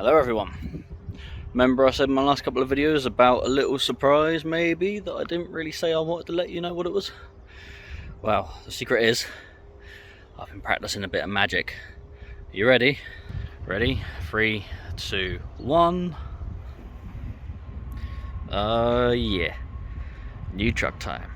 Hello everyone. Remember I said in my last couple of videos about a little surprise maybe that I didn't really say I wanted to let you know what it was? Well, the secret is I've been practicing a bit of magic. Are you ready? Ready? 3, 2, 1. Yeah. New truck time.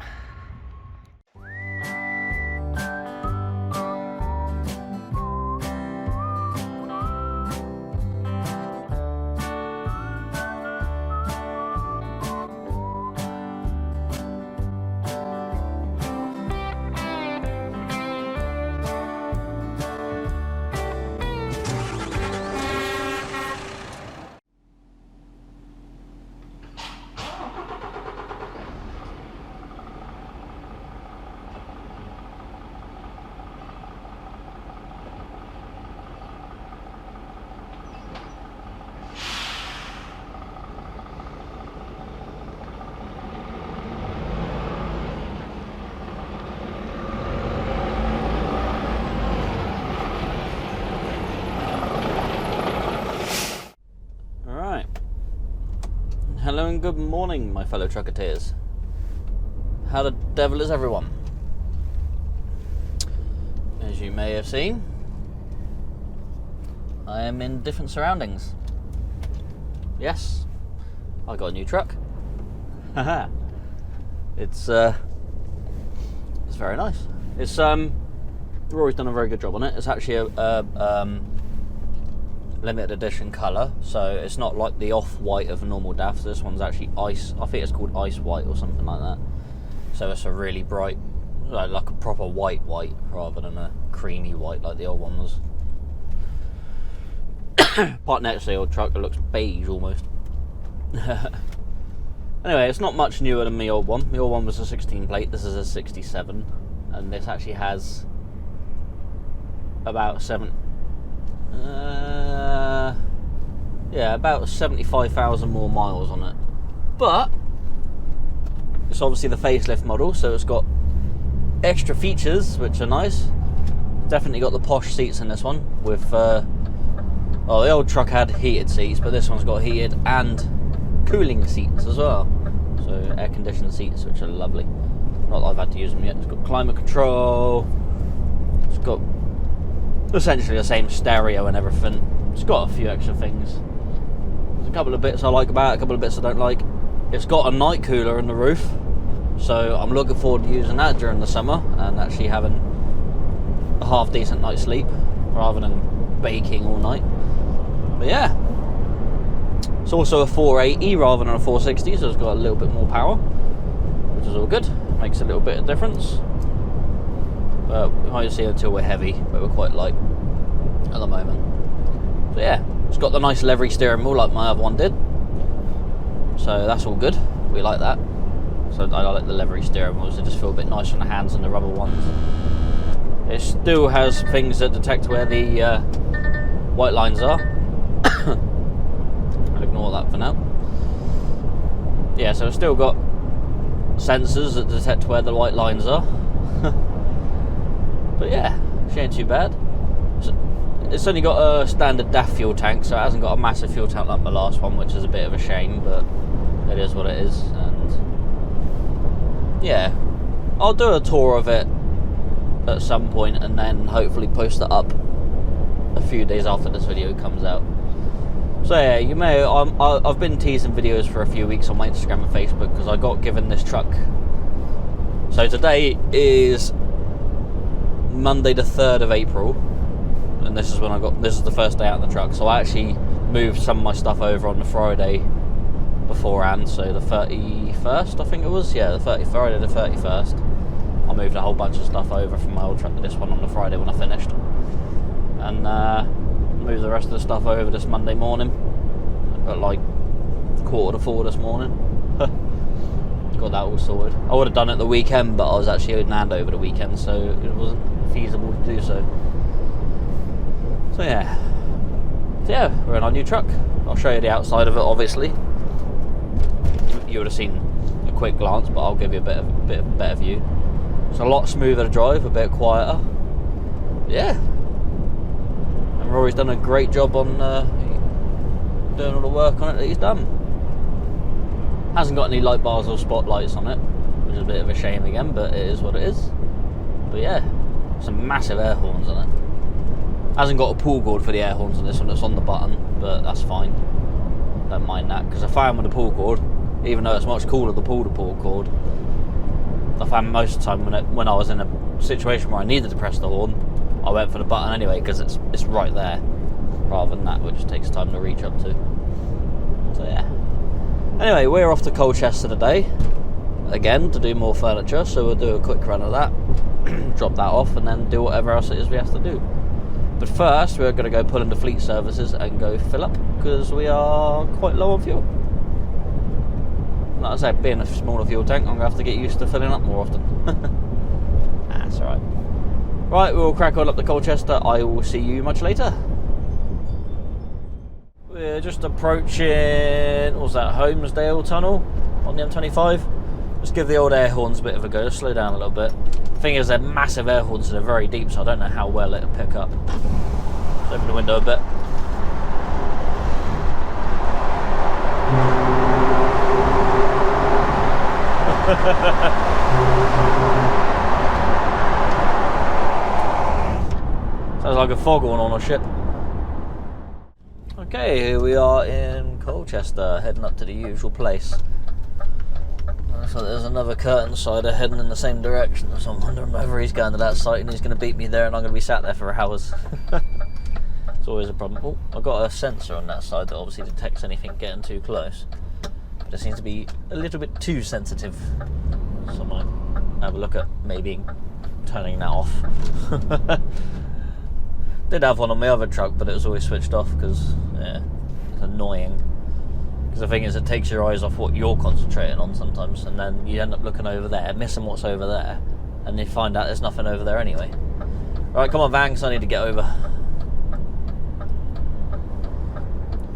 Hello and good morning, my fellow trucketeers. How the devil is everyone? As you may have seen, I am in different surroundings. Yes, I got a new truck. Haha. It's very nice. It's Rory's done a very good job on it. It's actually a limited edition colour, so it's not like the off-white of a normal DAF. This one's actually ice. I think it's called ice white or something like that. So it's a really bright, like a proper white rather than a creamy white like the old one was. Part next to the old truck, it looks beige almost. Anyway, it's not much newer than my old one. My old one was a 16 plate. This is a 67, and this actually has about about 75,000 more miles on it. But it's obviously the facelift model, so it's got extra features which are nice. Definitely got the posh seats in this one with the old truck had heated seats, but this one's got heated and cooling seats as well, so air conditioned seats, which are lovely. Not that I've had to use them yet. It's got climate control, it's got essentially the same stereo and everything. It's got a few extra things. There's a couple of bits I like about it, a couple of bits I don't like. It's got a night cooler in the roof, so I'm looking forward to using that during the summer and actually having a half decent night's sleep rather than baking all night. But yeah, it's also a 480 rather than a 460, so it's got a little bit more power, which is all good. Makes a little bit of difference. But we might see until we're heavy, but we're quite light at the moment. So yeah, it's got the nice leathery steering wheel like my other one did. So that's all good. We like that. So I like the leathery steering wheels. They just feel a bit nicer on the hands than the rubber ones. It still has things that detect where the white lines are. I'll ignore that for now. Yeah, so it's still got sensors that detect where the white lines are. But yeah, she ain't too bad. It's only got a standard DAF fuel tank, so it hasn't got a massive fuel tank like my last one, which is a bit of a shame, but it is what it is. And yeah, I'll do a tour of it at some point and then hopefully post it up a few days after this video comes out. So yeah, you may, I've been teasing videos for a few weeks on my Instagram and Facebook because I got given this truck. So today is Monday the 3rd of April, and this is the first day out in the truck. So I actually moved some of my stuff over on the Friday beforehand, so the 31st I think it was, yeah, Friday the 31st. I moved a whole bunch of stuff over from my old truck to this one on the Friday when I finished, and moved the rest of the stuff over this Monday morning at like 3:45 this morning. Got that all sorted. I would have done it the weekend, but I was actually in Andover the weekend, so it wasn't feasible to do so. So yeah, we're in our new truck. I'll show you the outside of it. Obviously, you would have seen a quick glance, but I'll give you a bit of a better view. It's a lot smoother to drive, a bit quieter. Yeah, and Rory's done a great job on doing all the work on it that he's done. Hasn't got any light bars or spotlights on it, which is a bit of a shame again, but it is what it is. But yeah, some massive air horns on it. Hasn't got a pull cord for the air horns on this one, it's on the button, but that's fine. Don't mind that, because I found with the pull cord, even though it's much cooler to pull the pull cord, I found most of the time when I was in a situation where I needed to press the horn, I went for the button anyway, because it's right there, rather than that, which takes time to reach up to. So yeah. Anyway, we're off to Colchester today, again, to do more furniture, so we'll do a quick run of that, drop that off, and then do whatever else it is we have to do. But first, we're going to go pull into Fleet Services and go fill up, because we are quite low on fuel. Like I said, being a smaller fuel tank, I'm going to have to get used to filling up more often. That's alright. Right, we'll crack on up to Colchester. I will see you much later. We're just approaching, what was that, Holmesdale Tunnel on the M25. Just give the old air horns a bit of a go, just slow down a little bit. Thing is, they're massive air horns, so they're very deep, so I don't know how well it'll pick up. Let's open the window a bit. Sounds like a foghorn on a ship. Okay, here we are in Colchester, heading up to the usual place. So there's another curtain sider heading in the same direction, so I'm wondering whether he's going to that site and he's going to beat me there and I'm going to be sat there for hours. It's always a problem. Oh, I've got a sensor on that side that obviously detects anything getting too close. But it seems to be a little bit too sensitive. So I might have a look at maybe turning that off. Did have one on my other truck, but it was always switched off because, yeah, it's annoying. Because the thing is, it takes your eyes off what you're concentrating on sometimes, and then you end up looking over there, missing what's over there, and you find out there's nothing over there anyway. Right, come on, Van, 'cause I need to get over.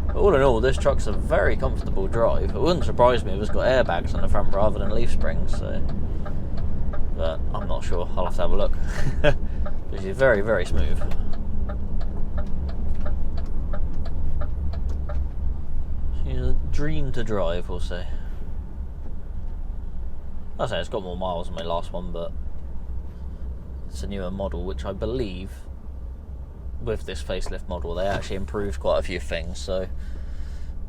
But all in all, this truck's a very comfortable drive. It wouldn't surprise me if it's got airbags on the front rather than leaf springs, so. But I'm not sure. I'll have to have a look. But she's very, very smooth. She's a dream to drive, we'll say. I'll say it's got more miles than my last one, but it's a newer model, which I believe, with this facelift model, they actually improved quite a few things, so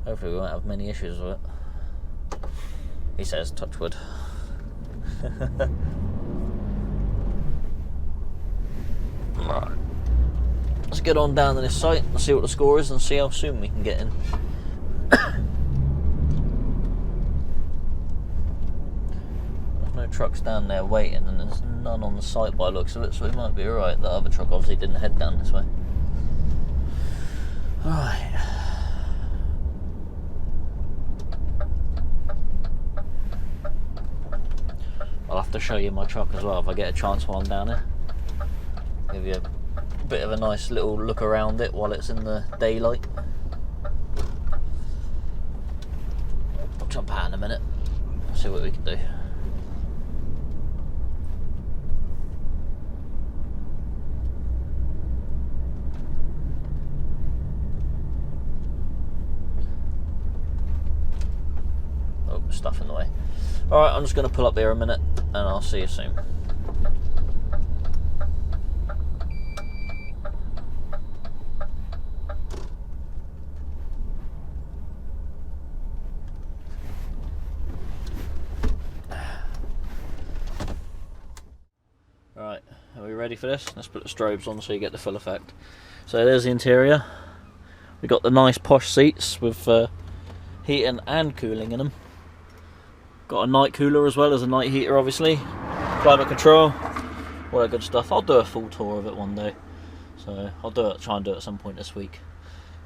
hopefully we won't have many issues with it. He says, touch wood. Right. Let's get on down to this site and see what the score is and see how soon we can get in. There's no trucks down there waiting, and there's none on the site by the looks of it, so we might be alright. The other truck obviously didn't head down this way. Alright. I'll have to show you my truck as well if I get a chance while I'm down here. Give you a bit of a nice little look around it while it's in the daylight. I'll jump out in a minute, see what we can do. Oh, stuff in the way. Alright, I'm just going to pull up here a minute and I'll see you soon. Right, are we ready for this? Let's put the strobes on so you get the full effect. So there's the interior. We got the nice posh seats with heating and cooling in them. Got a night cooler as well as a night heater, obviously. Climate control, all that good stuff. I'll do a full tour of it one day, so I'll try and do it at some point this week.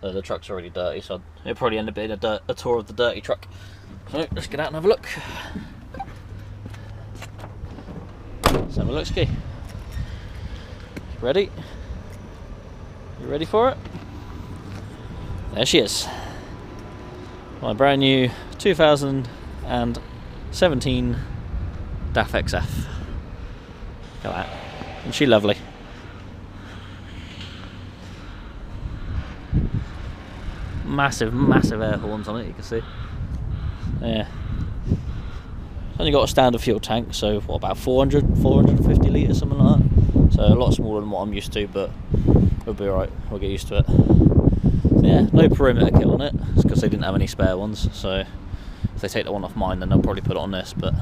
The truck's already dirty, so it'll probably end up being a tour of the dirty truck. So let's get out and have a look. Let's have a look, Ski. Ready? You ready for it? There she is. My brand new 2017 DAF XF. Look at that. Isn't she massive air horns on it, you can see. Yeah. It's only got a standard fuel tank, so what, about 450 litres, something like that. So a lot smaller than what I'm used to, but we'll be alright, we'll get used to it. So yeah, no perimeter kit on it, it's because they didn't have any spare ones, so if they take the one off mine then they'll probably put it on this, but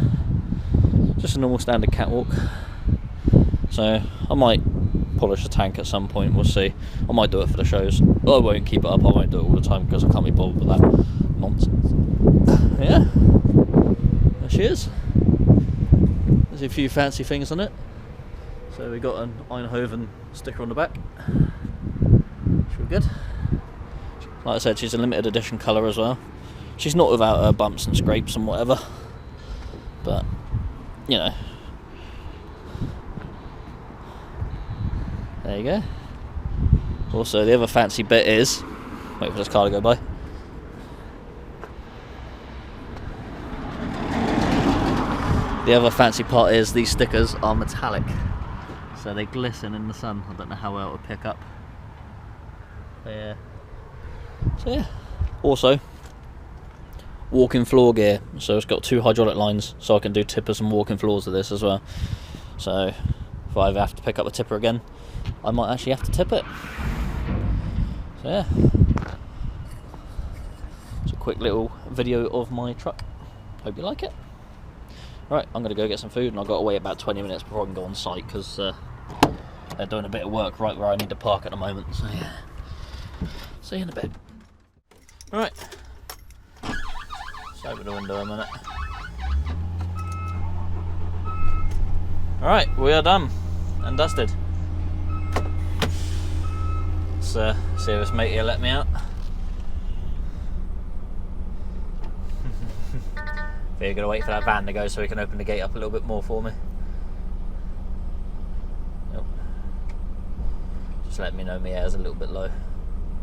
just a normal standard catwalk. So I might polish the tank at some point, we'll see. I might do it for the shows. I won't keep it up, I won't do it all the time because I can't be bothered with that nonsense. Yeah, there she is. There's a few fancy things on it. So we got an Eindhoven sticker on the back. Should be good. Like I said, she's a limited edition colour as well. She's not without her bumps and scrapes and whatever, but you know. There you go. Also, the other fancy bit is, wait for this car to go by. The other fancy part is these stickers are metallic, so they glisten in the sun. I don't know how well it will pick up. But yeah. So yeah. Also, walking floor gear. So it's got 2 hydraulic lines, so I can do tippers and walking floors with this as well. So if I ever have to pick up a tipper again, I might actually have to tip it. So yeah. It's a quick little video of my truck. Hope you like it. Right, I'm going to go get some food, and I've got to wait about 20 minutes before I can go on site, because they're doing a bit of work right where I need to park at the moment. So yeah. See you in a bit. Right. Let's open the window a minute. Alright, we are done and dusted. Let's see if this mate here let me out. You're going to wait for that van to go so we can open the gate up a little bit more for me. Nope. Just letting me know my air's a little bit low.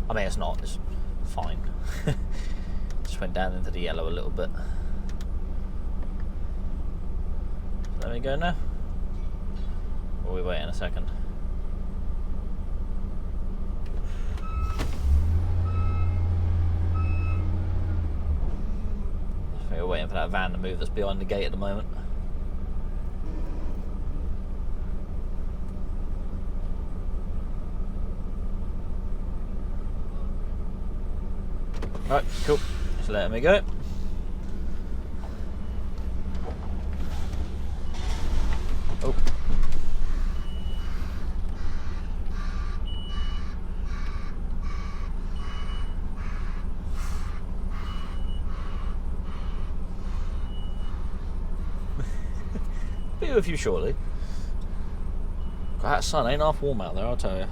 I mean, it's not, it's fine. Just went down into the yellow a little bit. So there we go now. Or we wait in a second. We're waiting for that van to move that's behind the gate at the moment. Right, cool. Just letting me go. Oh. Be with you shortly. That sun ain't half warm out there, I'll tell you.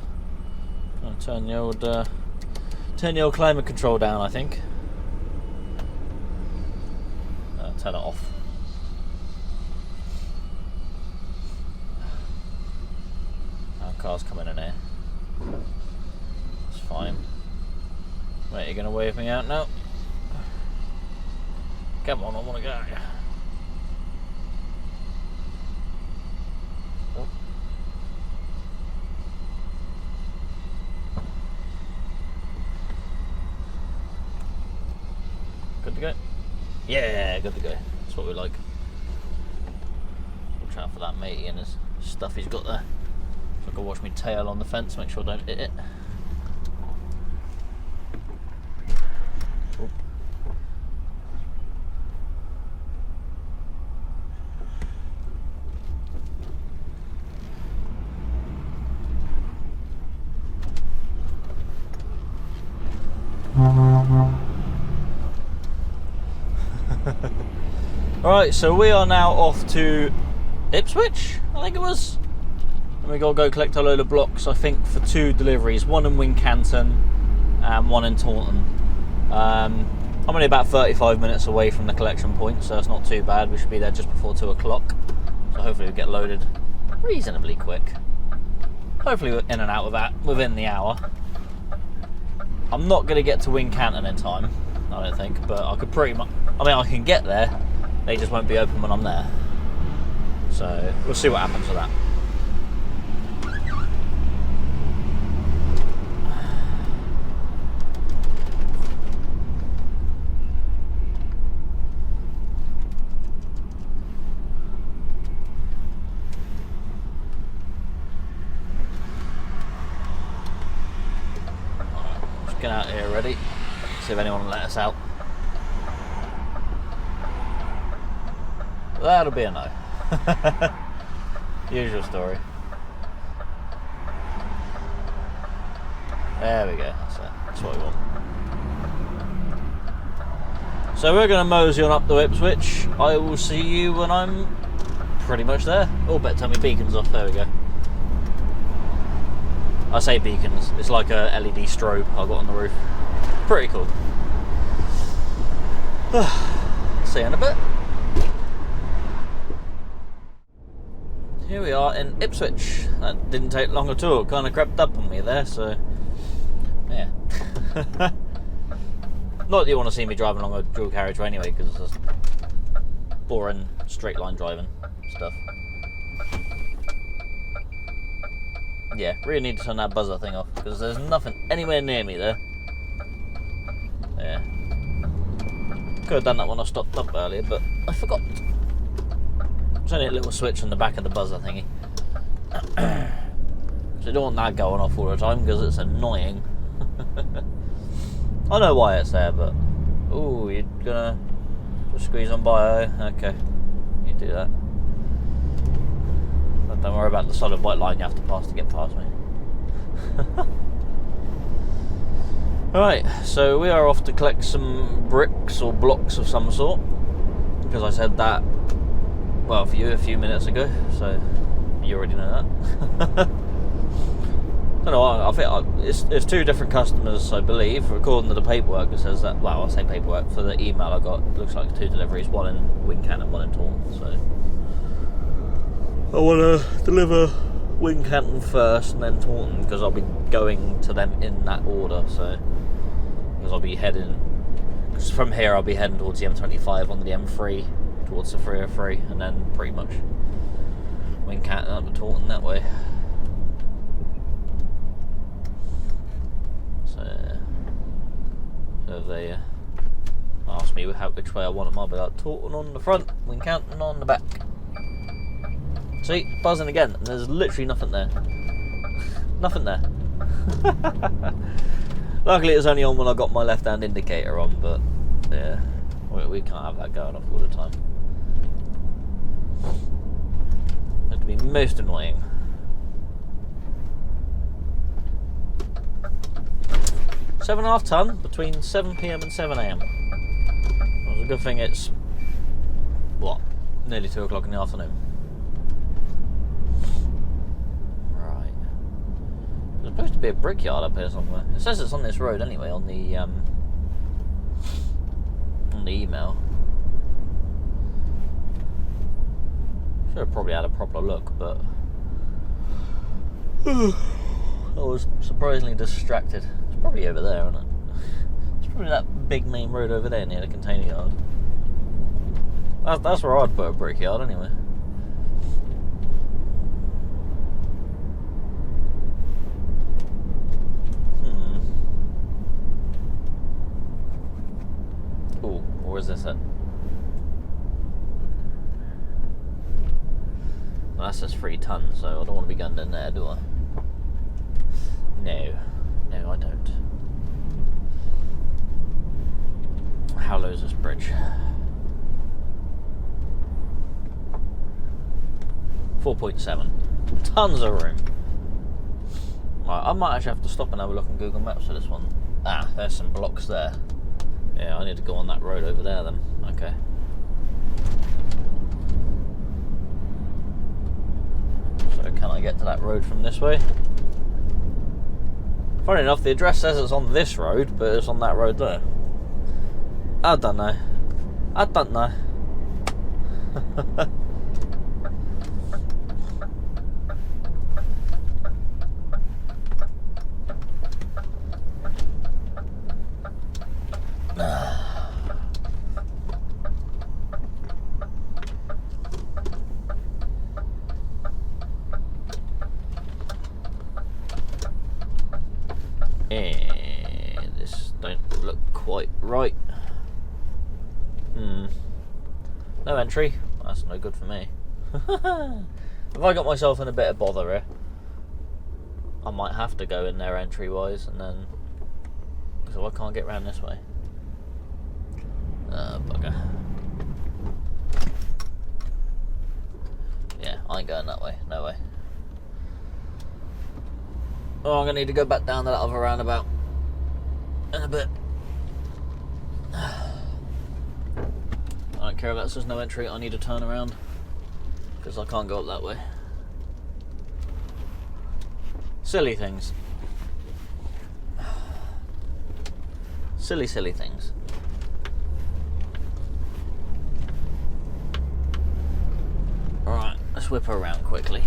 I'll turn the old climate control down, I think. Turn it off. Our car's coming in here. It's fine. Right, you're gonna wave me out now? Come on, I wanna go. Good to go? Yeah, good to go. That's what we like. Watch out for that matey and his stuff he's got there. So I can watch my tail on the fence, make sure I don't hit it. Oh. Alright, so we are now off to Ipswich, I think it was. And we got to go collect a load of blocks, I think, for 2 deliveries. One in Wincanton and one in Taunton. I'm only about 35 minutes away from the collection point, so it's not too bad. We should be there just before 2 o'clock. So hopefully we'll get loaded reasonably quick. Hopefully we're in and out of that within the hour. I'm not going to get to Wincanton in time, I don't think, but I could pretty much... I mean, I can get there, they just won't be open when I'm there. So, we'll see what happens with that. see if anyone will let us out. That'll be a no. Usual story. There we go, that's it. That's what we want. So we're going to mosey on up to Ipswich. I will see you when I'm pretty much there. Oh, better turn my beacons off. There we go. I say beacons. It's like a LED strobe I got on the roof. Pretty cool. See you in a bit. Here we are in Ipswich. That didn't take long at all. It kind of crept up on me there, so yeah. Not that you want to see me driving along a dual carriageway anyway, because it's just boring straight line driving stuff. Yeah, really need to turn that buzzer thing off, because there's nothing anywhere near me there. Yeah. Could have done that when I stopped up earlier, but I forgot. There's only a little switch on the back of the buzzer thingy. So you don't want that going off all the time, because it's annoying. I know why it's there, but ooh, you're gonna just squeeze on by. Okay, you do that. But don't worry about the solid white line you have to pass to get past me. Right, so we are off to collect some bricks or blocks of some sort, because I said that, well, for you a few minutes ago, so you already know that. I don't know, I think it's two different customers, I believe. According to the paperwork, it says that, well, I say paperwork, for the email I got, it looks like 2 deliveries, one in Wincanton and one in Taunton, so I want to deliver Wincanton first and then Taunton, because I'll be going to them in that order, so, because I'll be heading, because from here I'll be heading towards the M25 on the M3, towards the 303, and then pretty much Wincanton up to Taunton that way. So if they ask me which way I want them, I'll be like, Taunton on the front, Wincanton on the back. See, buzzing again, and there's literally nothing there. Nothing there. Luckily it was only on when I got my left hand indicator on, but yeah, we can't have that going off all the time. It'd be most annoying. 7.5 tonne between 7 PM and 7 AM. Well, it's a good thing it's, what, nearly 2 o'clock in the afternoon. Right. There's supposed to be a brickyard up here somewhere. It says it's on this road anyway, on the email. Should have probably had a proper look, but I was surprisingly distracted. It's probably over there, isn't it? It's probably that big main road over there near the container yard. That's where I'd put a brickyard anyway. Oh, where's this at? Well, that's just 3 tonnes, so I don't want to be going in there, do I? No. No, I don't. How low is this bridge? 4.7. Tons of room. Right, I might actually have to stop and have a look on Google Maps for this one. Ah, there's some blocks there. Yeah, I need to go on that road over there then. Okay. So can I get to that road from this way? Funny enough, the address says it's on this road, but it's on that road there. I don't know. I don't know. And this don't look quite right. No entry. That's no good for me. If I got myself in a bit of bother here, I might have to go in there entry wise, and then so I can't get round this way. Bugger. Yeah, I ain't going that way. No way. Oh, I'm going to need to go back down that other roundabout in a bit. I don't care if that says no entry, I need to turn around because I can't go up that way. Silly things. Silly things. Alright, let's whip her around quickly.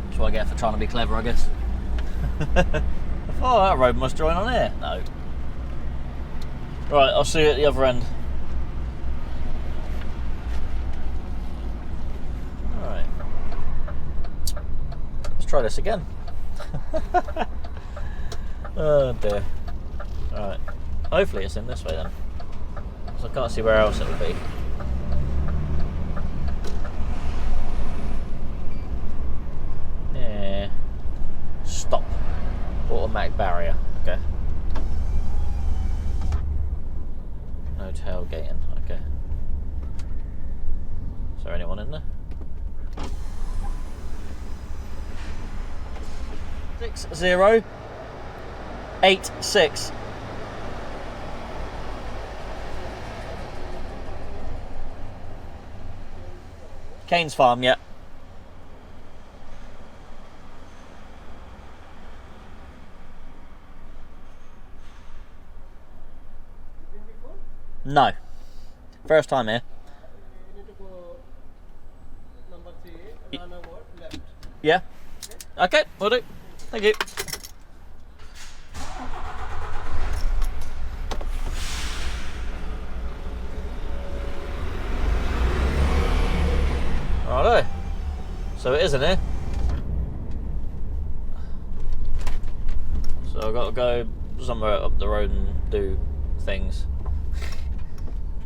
That's what I get for trying to be clever, I guess. Oh, that road must join on here. No. Right, I'll see you at the other end. Alright. Let's try this again. Oh dear. Alright. Hopefully it's in this way then. I can't see where else it would be. Yeah. Stop. Automatic barrier. Okay. No tailgating. Okay. Is there anyone in there? 6086. Cains farm, yeah. No. First time here. You need to go number 3, roundabout left. Yeah? Okay, will do. Thank you. Righto. So it is in here. So I've got to go somewhere up the road and do things.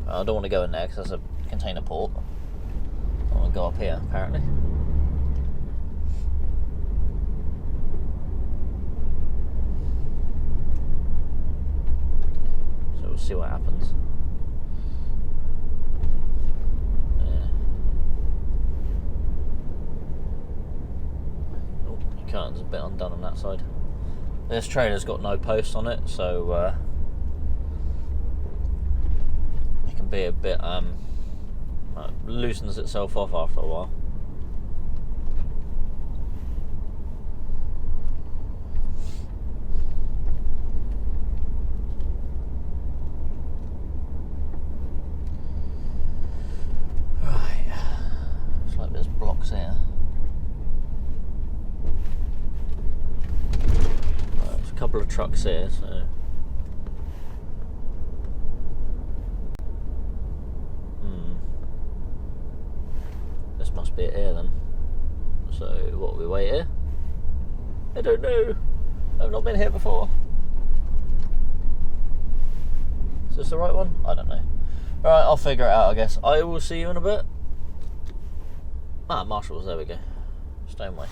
I don't want to go in there because that's a container port. I want to go up here, apparently. So we'll see what happens. Curtain's a bit undone on that side. This trailer's got no posts on it, so it can be a bit loosens itself off after a while. Right, looks like there's blocks here. Couple of trucks here, so this must be it here then. So what, we wait here? I don't know. I've not been here before. Is this the right one? I don't know. Alright, I'll figure it out, I guess. I will see you in a bit. Ah, Marshall's, there we go. Stoneway.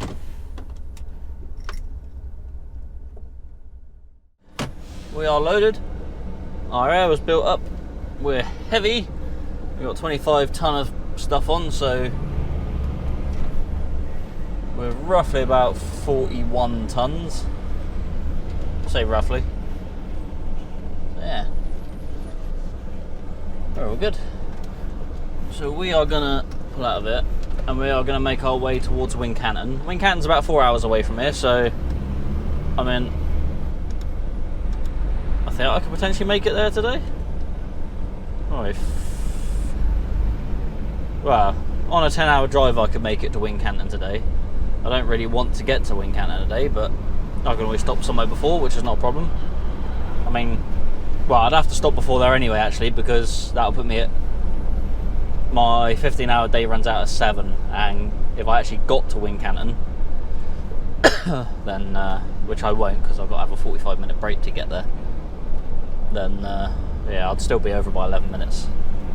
We are loaded. Our air was built up. We're heavy. We've got 25 ton of stuff on, so we're roughly about 41 tons. Say roughly. So yeah. We're all good. So we are gonna pull out of it and we are gonna make our way towards Wincanton. Wincanton's about 4 hours away from here, so I mean, I think I could potentially make it there today. Well, on a 10-hour drive I could make it to Wincanton today. I don't really want to get to Wincanton today, but I can always stop somewhere before, which is not a problem. I mean, well, I'd have to stop before there anyway, actually, because that'll put me at my 15-hour day runs out at 7, and if I actually got to Wincanton, then which I won't because I've got to have a 45-minute break to get there. Then yeah, I'd still be over by 11 minutes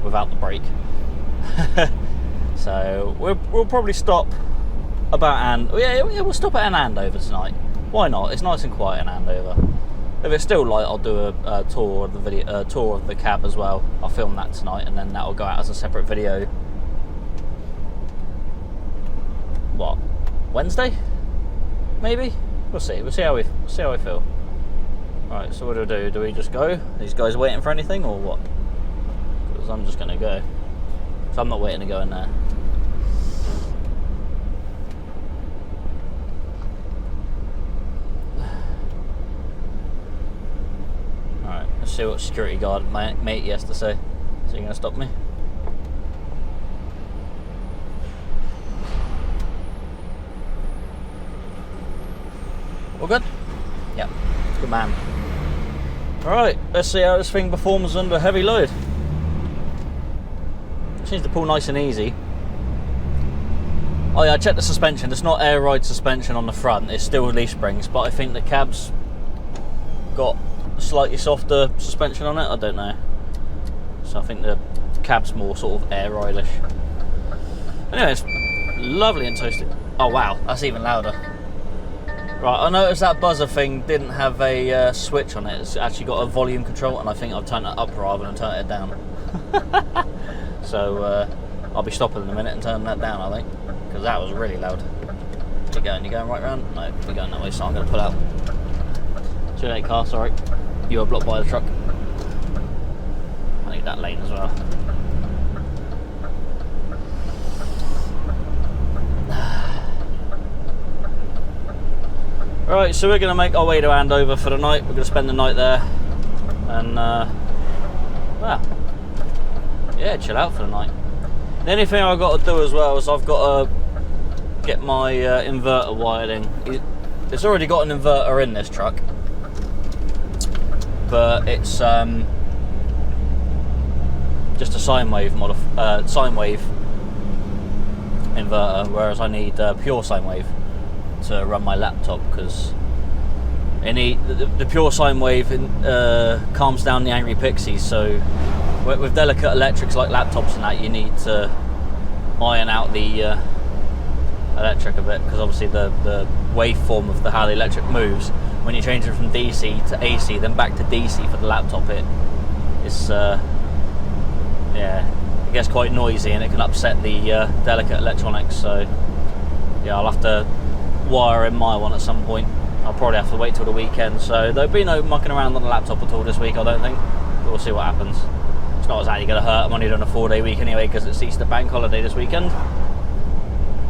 without the break. So we'll probably stop about we'll stop at an Andover tonight. Why not? It's nice and quiet in Andover. If it's still light, I'll do a tour of the tour of the cab as well. I'll film that tonight, and then that'll go out as a separate video. What? Wednesday? Maybe. We'll see. We'll see how we feel. Right. So what do we do? Do we just go? Are these guys waiting for anything, or what? Because I'm just gonna go. So I'm not waiting to go in there. Let's see what security guard my mate has to say. So you're going to stop me? All good? Yep. Good man. Alright, let's see how this thing performs under heavy load. Seems to pull nice and easy. Oh yeah, I checked the suspension. It's not air ride suspension on the front. It's still leaf springs, but I think the cab's got slightly softer suspension on it. I don't know. So I think the cab's more sort of air ride-ish. Anyway, it's lovely and toasty. Oh wow, that's even louder. Right, I noticed that buzzer thing didn't have a switch on it. It's actually got a volume control, and I think I've turned it up rather than turned it down. So I'll be stopping in a minute and turning that down, I think, because that was really loud. You're going right round? No, we're going that way, so I'm going to pull out. Too late, car, sorry. You are blocked by the truck. I need that lane as well. Right, so we're going to make our way to Andover for the night. We're going to spend the night there. And, well, yeah, chill out for the night. The only thing I've got to do as well is I've got to get my inverter wired in. It's already got an inverter in this truck, but it's just a sine wave inverter, whereas I need pure sine wave to run my laptop, because the pure sine wave calms down the angry pixies. So with delicate electrics like laptops and that, you need to iron out the electric a bit, because obviously the waveform of how the electric moves, when you change it from DC to AC then back to DC for the laptop, it's yeah, it gets quite noisy and it can upset the delicate electronics. So yeah, I'll have to wire in my one at some point. I'll probably have to wait till the weekend, so there'll be no mucking around on the laptop at all this week, I don't think, but we'll see what happens. It's not exactly going to hurt. I'm only doing a 4-day week anyway, because it's Easter bank holiday this weekend.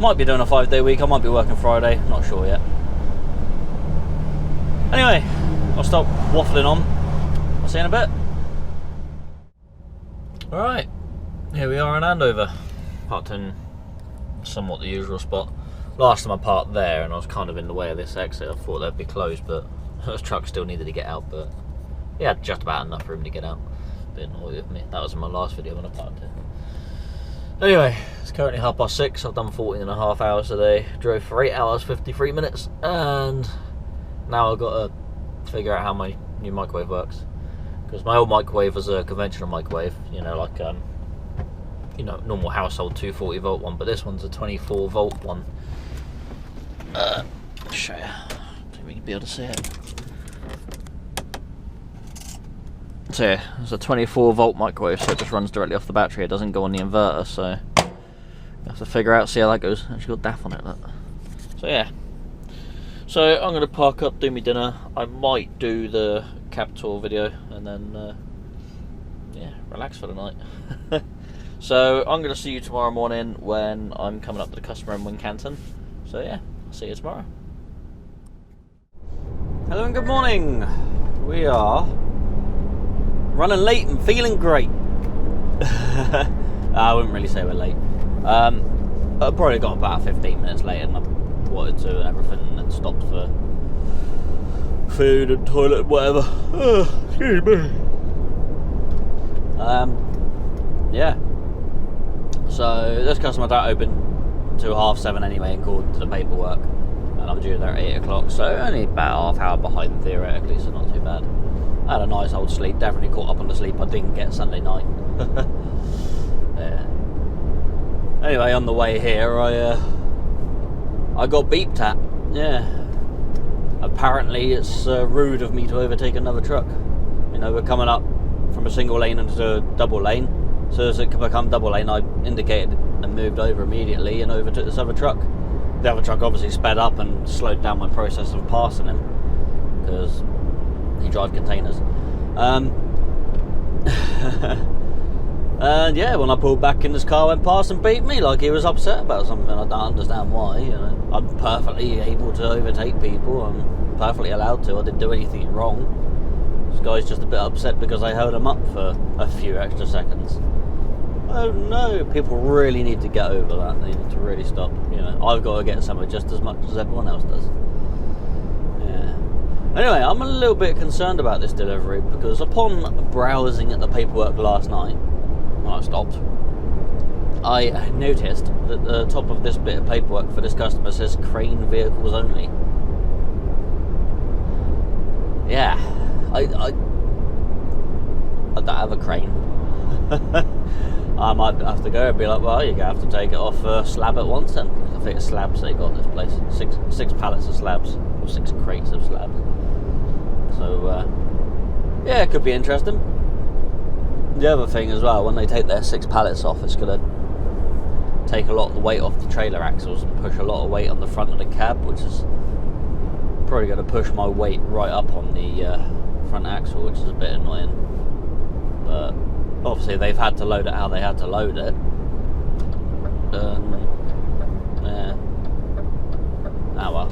Might be doing a 5-day week. I might be working Friday, not sure yet. Anyway, I'll stop waffling on. I'll see you in a bit. Alright, here we are in Andover. Parked in somewhat the usual spot. Last time I parked there and I was kind of in the way of this exit. I thought they'd be closed, but the truck still needed to get out, but he had just about enough room to get out. Bit annoyed with me. That was in my last video when I parked it. Anyway, it's currently 6:30. I've done 14.5 hours today. Drove for 8 hours 53 minutes, and now I've got to figure out how my new microwave works, because my old microwave was a conventional microwave, you know, like normal household 240 volt one, but this one's a 24 volt one. I'll show you. I think we can be able to see it. So yeah, it's a 24 volt microwave, so it just runs directly off the battery. It doesn't go on the inverter, so you have to figure out, see how that goes. Actually got DAF on it, look. So yeah. So I'm gonna park up, do my dinner. I might do the cab tour video and then yeah, relax for the night. So I'm gonna see you tomorrow morning when I'm coming up to the customer in Wincanton. So yeah, I'll see you tomorrow. Hello and good morning. We are running late and feeling great. I wouldn't really say we're late. I probably got about 15 minutes later than I wanted to and everything, and then stopped for food and toilet, whatever. Excuse me. Yeah. So this customer don't open till 7:30 anyway, according to the paperwork, and I'm due there at 8 o'clock, so only about half hour behind theoretically, so not too bad. I had a nice old sleep, definitely caught up on the sleep I didn't get Sunday night. Yeah. Anyway, on the way here, I got beeped at. Yeah. Apparently, it's rude of me to overtake another truck. You know, we're coming up from a single lane into a double lane. So as it can become double lane, I indicated and moved over immediately and overtook this other truck. The other truck obviously sped up and slowed down my process of passing him because he drives containers. And yeah, when I pulled back in, his car went past and beat me like he was upset about something. I don't understand why. You know, I'm perfectly able to overtake people. I'm perfectly allowed to. I didn't do anything wrong. This guy's just a bit upset because I held him up for a few extra seconds. Oh no, people really need to get over that. They need to really stop. You know, I've got to get somewhere just as much as everyone else does. Yeah. Anyway, I'm a little bit concerned about this delivery because upon browsing at the paperwork last night, when I stopped, I noticed that the top of this bit of paperwork for this customer says crane vehicles only. Yeah, I don't have a crane. I might have to go and be like, well, you're going to have to take it off a slab at once then. I think it's slabs they got this place. Six pallets of slabs, or 6 crates of slabs. So, yeah, it could be interesting. The other thing as well, when they take their 6 pallets off, it's going to take a lot of the weight off the trailer axles and push a lot of weight on the front of the cab, which is probably going to push my weight right up on the front axle, which is a bit annoying. But obviously they've had to load it how they had to load it. Yeah. Ah well.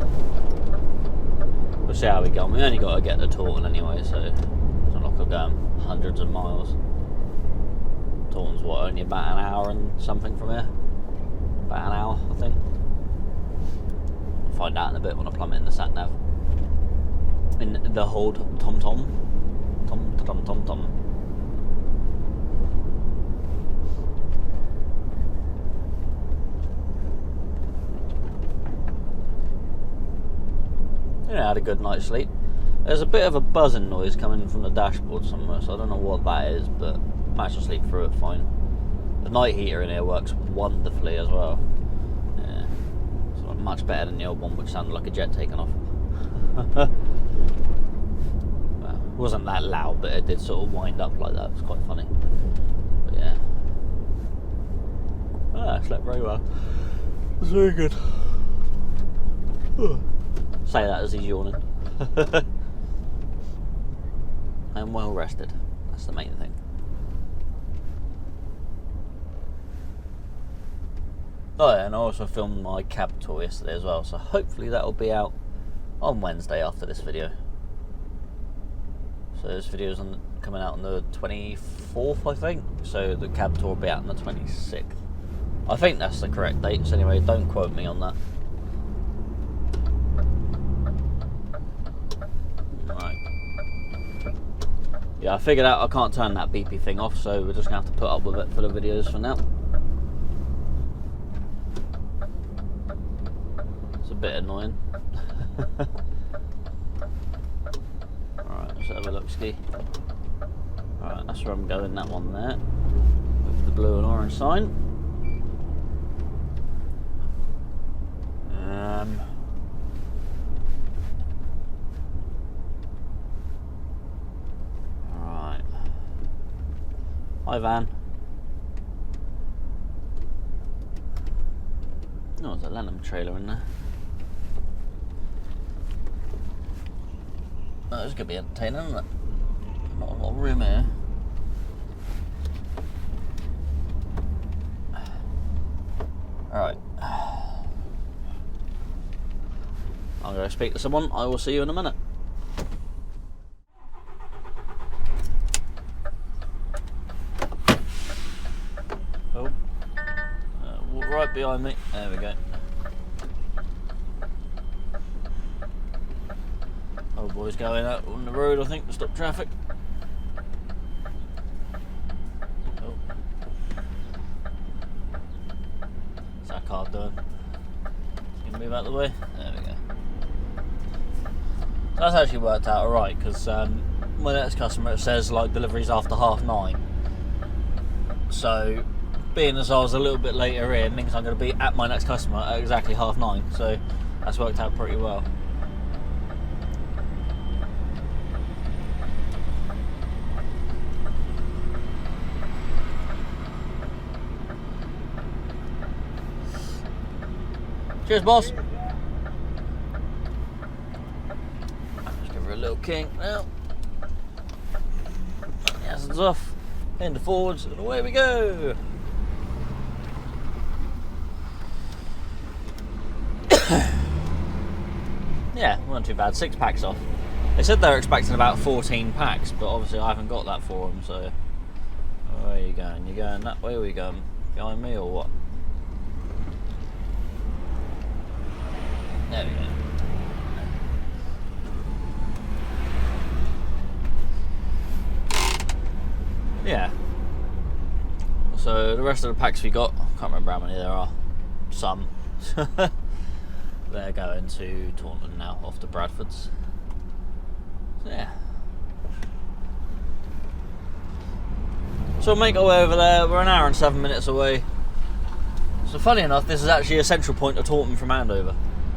We'll see how we go. We only got to get to Taunton anyway, so it's not like we're going hundreds of miles. Taunton's what, only about an hour and something from here? About an hour, I think. I'll find out in a bit when I plumb it in the sat nav. In the hold Tom. Yeah, I had a good night's sleep. There's a bit of a buzzing noise coming from the dashboard somewhere, so I don't know what that is, but I managed to sleep through it fine. The night heater in here works wonderfully as well. Yeah, it's much better than the old one, which sounded like a jet taking off. Well, it wasn't that loud, but it did sort of wind up like that. It was quite funny. But yeah. I slept very well. It was very good. Say that as he's yawning. I'm well rested. That's the main thing. Oh yeah, and I also filmed my cab tour yesterday as well, so hopefully that'll be out on Wednesday after this video. So this video's coming out on the 24th, I think. So the cab tour will be out on the 26th. I think that's the correct dates anyway, don't quote me on that. Yeah, I figured out I can't turn that beepy thing off, so we're just going to have to put up with it for the videos for now. It's a bit annoying. Alright, let's have a look, ski. Alright, that's where I'm going, that one there. With the blue and orange sign. Hi van. Oh, there's a Lenham trailer in there. Oh, this is going to be entertaining, isn't it? Not a lot of room here. Alright. I'm going to speak to someone. I will see you in a minute. Right behind me. There we go. Oh boy. boys going out on the road, I think, to stop traffic. Oh. What's that car doing? Can you move out of the way? There we go. So that's actually worked out alright, because my next customer, it says like deliveries after 9:30. So being as I was a little bit later in means I'm going to be at my next customer at exactly 9:30. So that's worked out pretty well. Cheers, boss. Just give her a little kink now. Hazards off, into forwards, and away we go. Yeah, wasn't too bad. 6 packs off. They said they were expecting about 14 packs, but obviously I haven't got that for them, so... Where are you going? You going that way, or are you going behind me, or what? There we go. Yeah. So the rest of the packs we got, I can't remember how many there are. Some. They're going to Taunton now, off to Bradford's. So yeah. So we'll make our way over there. We're an hour and 7 minutes away. So funny enough, this is actually a central point of Taunton from Andover.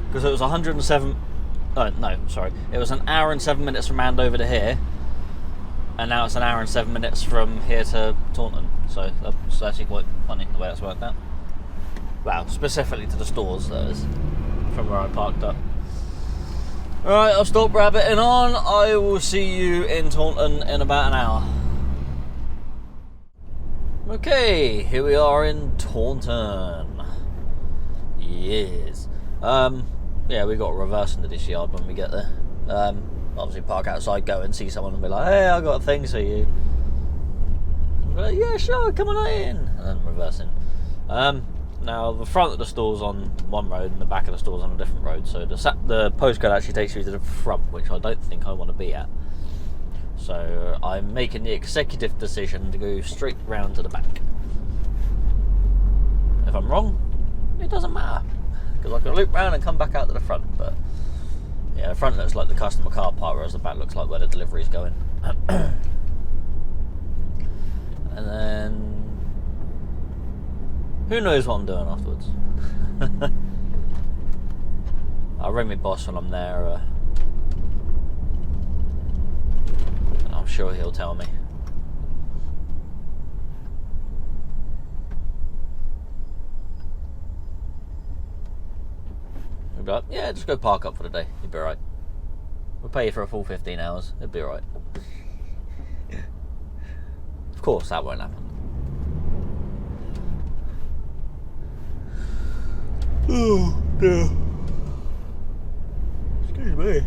Because it was 107... Oh, no, sorry. It was an hour and 7 minutes from Andover to here. And now it's an hour and 7 minutes from here to Taunton. So that's actually quite funny the way that's worked out. Well, specifically to the stores, that is. From where I parked up. Alright, I'll stop rabbiting on. I will see you in Taunton in about an hour. Okay, here we are in Taunton. Yes. Yeah, we got to reverse into this yard when we get there. Obviously park outside, go and see someone and be like, hey, I got a thing for you. And be like, yeah, sure, come on in. And then reverse in. Now, the front of the store's on one road and the back of the store's on a different road. So the postcode actually takes you to the front, which I don't think I want to be at. So I'm making the executive decision to go straight round to the back. If I'm wrong, it doesn't matter. Because I can loop round and come back out to the front. But yeah, the front looks like the customer car park, whereas the back looks like where the delivery's going. And then... who knows what I'm doing afterwards? I'll ring my boss when I'm there. And I'm sure he'll tell me. He'll be like, yeah, just go park up for the day. You'll be alright. We'll pay you for a full 15 hours. It'll be alright. Of course, that won't happen. Oh dear. Excuse me.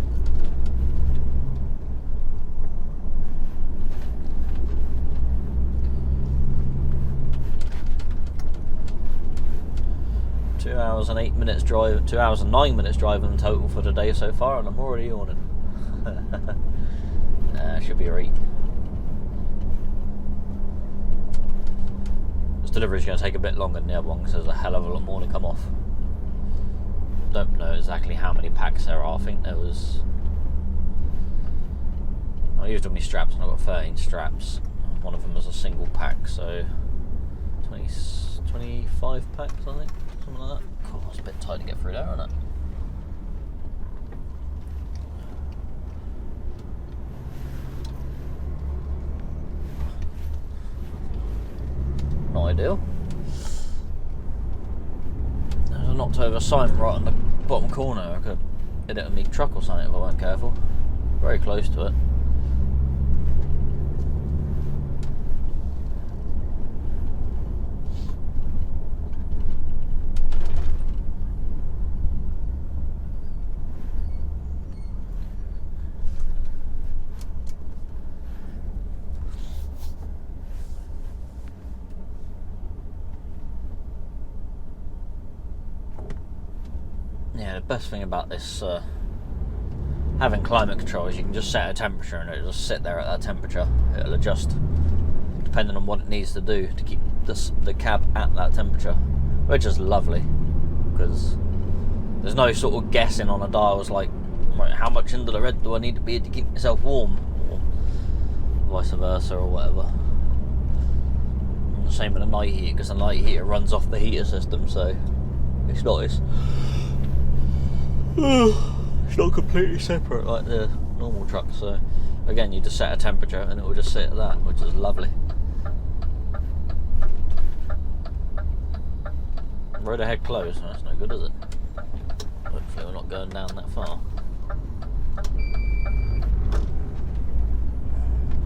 Two hours and 8 minutes drive, 2 hours and 9 minutes driving in total for the day so far, and I'm already yawning. Should be right. This delivery is going to take a bit longer than the other one because there's a hell of a lot more to come off. Don't know exactly how many packs there are. I think there was... I used all my straps and I've got 13 straps. One of them was a single pack, so 25 packs, I think, something like that. God, it's a bit tight to get through there, isn't it? Not ideal. There's a knocked over sign right on the bottom corner. I could hit it with my truck or something if I weren't careful. Very close to it. Yeah, the best thing about this having climate control is you can just set a temperature and it'll just sit there at that temperature. It'll adjust depending on what it needs to do to keep the cab at that temperature, which is lovely because there's no sort of guessing on a dial. It's like, right, how much into the red do I need to be to keep myself warm, or vice versa, or whatever. And the same with the night heater, because the night heater runs off the heater system, so it's nice. It's not completely separate like the normal truck, so again you just set a temperature and it will just sit at that, which is lovely. Road ahead closed, that's no good, is it? Hopefully we're not going down that far.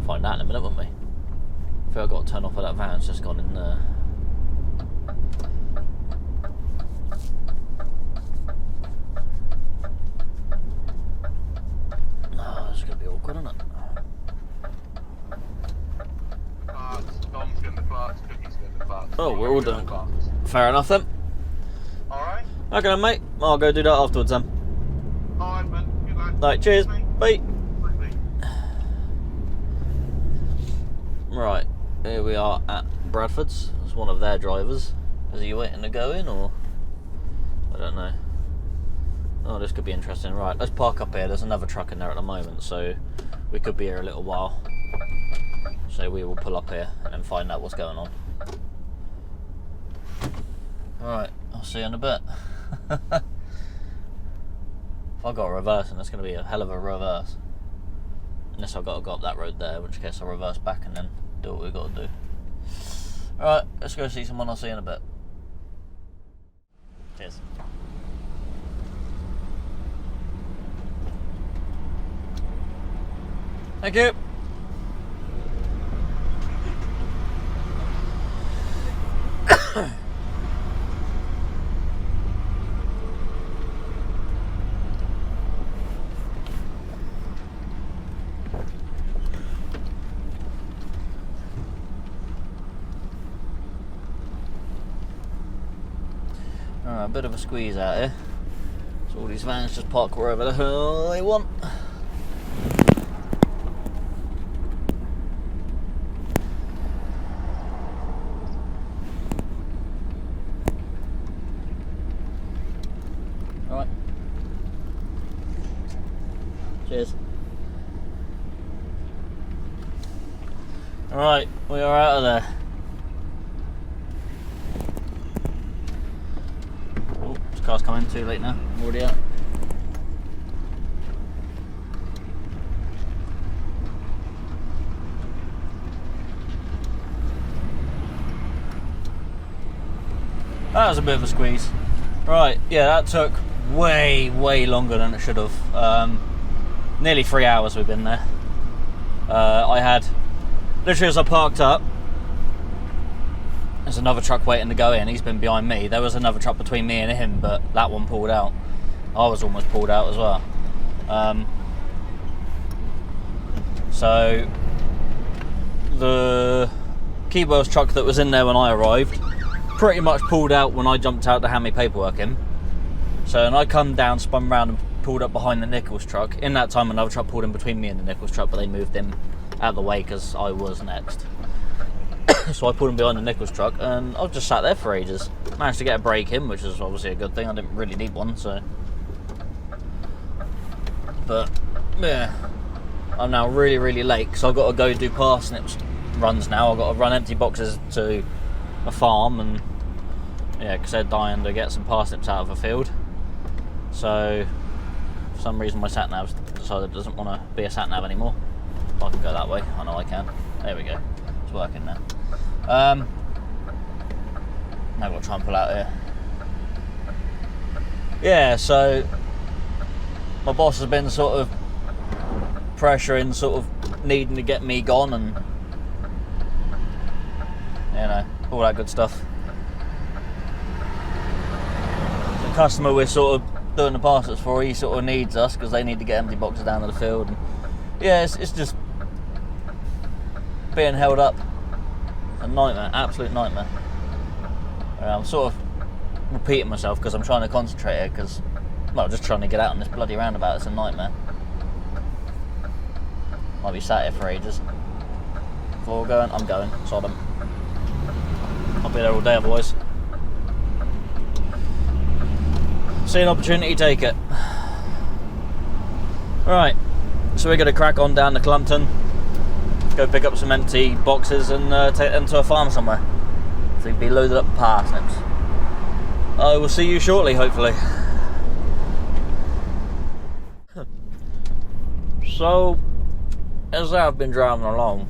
Find out in a minute, won't we? I feel I've got to turn off where that van's just gone in there. Oh, this is going to be awkward, isn't it? Dom's getting the clerks, Cookie's getting the clerks. Oh, we're all doing clerks. Fair enough then. Alright? Okay then, mate. I'll go do that afterwards then. Alright, man. Good luck. Right, cheers. Bye. Bye. Bye. Right, here we are at Bradford's. It's one of their drivers. Is he waiting to go in, or? I don't know. Oh, this could be interesting. Right, let's park up here. There's another truck in there at the moment, so we could be here a little while. So we will pull up here and then find out what's going on. Alright, I'll see you in a bit. If I got a reverse, and that's going to be a hell of a reverse. Unless I've got to go up that road there, in which case I'll reverse back and then do what we've got to do. Alright, let's go see someone. I'll see you in a bit. Cheers. Thank you. Alright, a bit of a squeeze out here. So all these vans just park wherever the hell they want. Alright. Cheers. Alright, we are out of there. Oh, this car's coming too late now. I'm already out. That was a bit of a squeeze. Right, yeah, that took way longer than it should have. Nearly 3 hours we've been there. I had, literally as I parked up, there's another truck waiting to go in. He's been behind me. There was another truck between me and him, but that one pulled out. I was almost pulled out as well. So the Keywell's truck that was in there when I arrived pretty much pulled out when I jumped out to hand me paperwork in. So and I come down, spun round and pulled up behind the Nichols truck. In that time another truck pulled in between me and the Nichols truck, but they moved him out of the way because I was next. So I pulled him behind the Nichols truck and I just sat there for ages. Managed to get a break in, which is obviously a good thing. I didn't really need one, so. But yeah, I'm now really late because I've got to go do parsnips runs now. I've got to run empty boxes to a farm, and yeah, because they're dying to get some parsnips out of a field. So for some reason my sat nav's decided it doesn't want to be a sat nav anymore. If I can go that way, I know I can. There we go, it's working now. Now I've got to try and pull out here. Yeah, so my boss has been sort of pressuring, sort of needing to get me gone, and you know, all that good stuff. The customer we're sort of doing the parcels for, he sort of needs us because they need to get empty boxes down to the field. And yeah, it's just being held up. A nightmare, absolute nightmare. I'm sort of repeating myself because I'm trying to concentrate here because, well, just trying to get out on this bloody roundabout. It's a nightmare. Might be sat here for ages. If we're all going, I'm going. Sod 'em. I'll be there all day otherwise. See an opportunity, take it. Right, so we're going to crack on down to Clumpton, go pick up some empty boxes and take them to a farm somewhere. So we can be loaded up with parsnips. I will see you shortly, hopefully. So, as I've been driving along,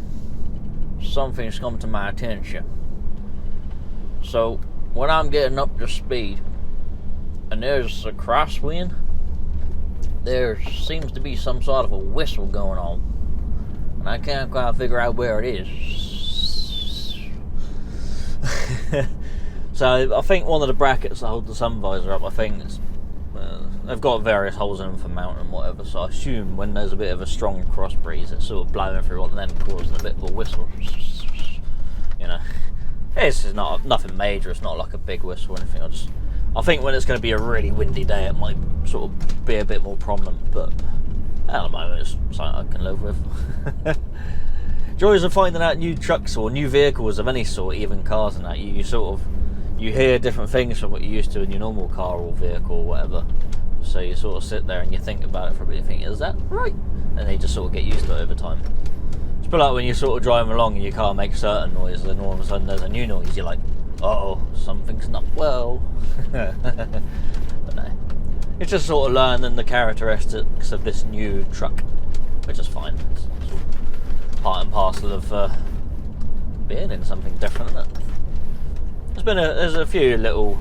something's come to my attention. So, when I'm getting up to speed, and there's a crosswind, there seems to be some sort of a whistle going on, and I can't quite figure out where it is. So I think one of the brackets that hold the sun visor up, I think it's, they've got various holes in them for mounting and whatever, so I assume when there's a bit of a strong cross breeze, it's sort of blowing through one and then causing a bit of a whistle. You know, it's not nothing major, it's not like a big whistle or anything. I think when it's going to be a really windy day, it might sort of be a bit more prominent, but at the moment it's something I can live with. Joys of finding out new trucks or new vehicles of any sort, even cars and that, you hear different things from what you're used to in your normal car or vehicle or whatever. So you sort of sit there and you think about it for a bit, you think, is that right? And then you just sort of get used to it over time. It's a bit like when you're sort of driving along and your car makes certain noises, and all of a sudden there's a new noise, you're like, oh, something's not well. But no, it's just sort of learning the characteristics of this new truck, which is fine. It's sort of part and parcel of being in something different, isn't it? There's a few little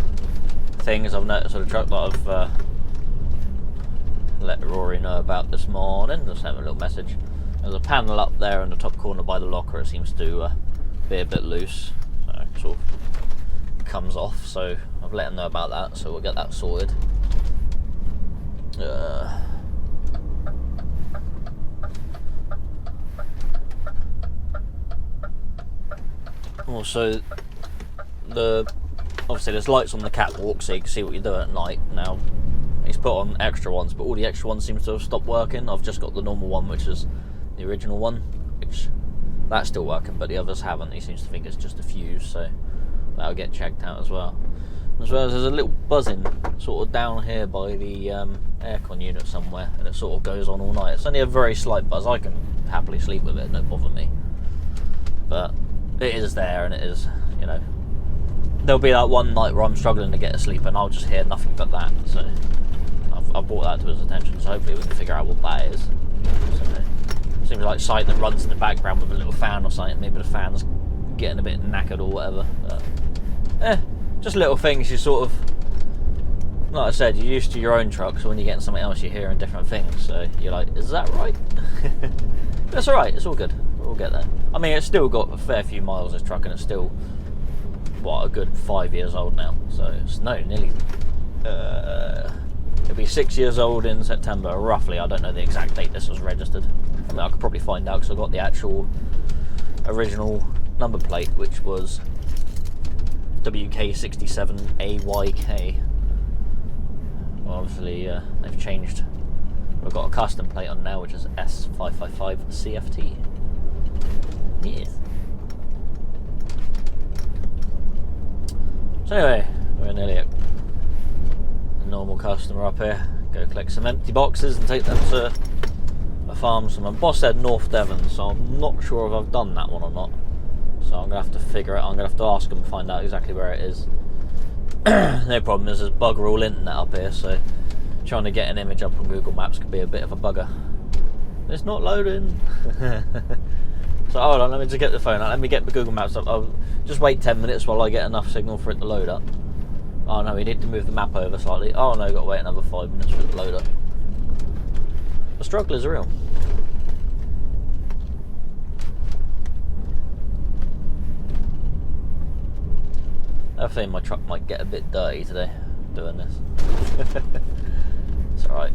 things I've noticed on the truck that I've let Rory know about this morning. Just sent him a little message. There's a panel up there in the top corner by the locker. It seems to be a bit loose, so it sort of comes off. So I've let him know about that. So we'll get that sorted. Also, obviously there's lights on the catwalk so you can see what you're doing at night. Now he's put on extra ones, but all the extra ones seem to have stopped working. I've just got the normal one, which is the original one, which that's still working, but the others haven't. He seems to think it's just a fuse, so that'll get checked out as well. As well as there's a little buzzing sort of down here by the aircon unit somewhere, and it sort of goes on all night. It's only a very slight buzz. I can happily sleep with it, no bother me. But it is there, and it is, you know, there'll be that one night where I'm struggling to get to sleep and I'll just hear nothing but that. So I've brought that to his attention, so hopefully we can figure out what that is. So, seems like something that runs in the background with a little fan or something. Maybe the fan's getting a bit knackered or whatever. But, just little things you sort of, like I said, you're used to your own truck, so when you're getting something else you're hearing different things, so you're like, is that right? But it's alright, it's all good, we'll get there. I mean, it's still got a fair few miles, this truck, and it's still, what, a good 5 years old now, so it's nearly, it'll be 6 years old in September, roughly. I don't know the exact date this was registered. I mean, I could probably find out because I got the actual original number plate, which was WK67AYK. Well, obviously they've changed. We've got a custom plate on now, which is S555CFT. Yes. So anyway, we're nearly a normal customer up here. Go collect some empty boxes and take them to a farm. So my boss said North Devon, so I'm not sure if I've done that one or not. So I'm going to have to figure it out. I'm going to have to ask them and find out exactly where it is. No problem, there's bugger all internet up here, so trying to get an image up on Google Maps could be a bit of a bugger. It's not loading. So hold on, let me just get the phone out. Let me get the Google Maps up. I'll just wait 10 minutes while I get enough signal for it to load up. Oh no, we need to move the map over slightly. Oh no, got to wait another 5 minutes for it to load up. The struggle is real. I think my truck might get a bit dirty today doing this. It's alright.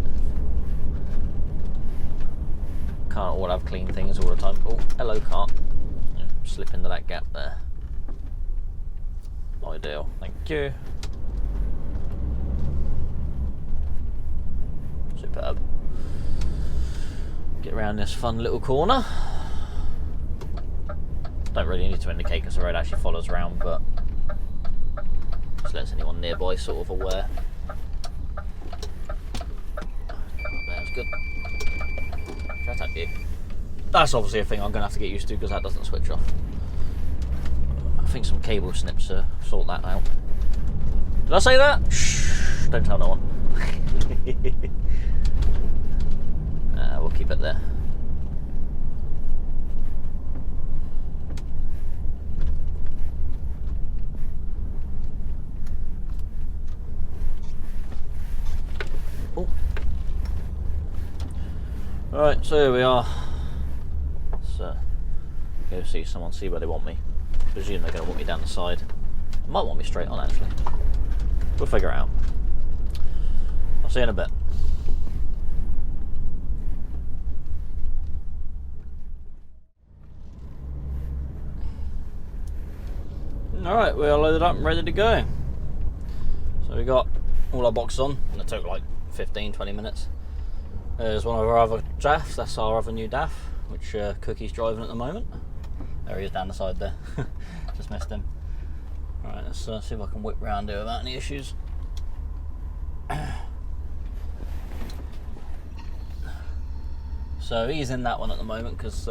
Can't all have clean things all the time. Oh, hello car. Yeah, slip into that gap there. Ideal, thank you. Superb. Get around this fun little corner. Don't really need to indicate because the road actually follows around, but just lets anyone nearby sort of aware. That's good. That's obviously a thing I'm going to have to get used to because that doesn't switch off. I think some cable snips sort that out. Did I say that? Shh, don't tell no one. We'll keep it there. Oh. Right, so here we are. Let's go see someone, see where they want me. I presume they're going to want me down the side. They might want me straight on actually. We'll figure it out. I'll see you in a bit. Alright, we are loaded up and ready to go. So we got all our boxes on, and it took like 15-20 minutes. There's one of our other DAFs, that's our other new DAF, which Cookie's driving at the moment. There he is down the side there. Just missed him. Alright, let's see if I can whip round here without any issues. So he's in that one at the moment because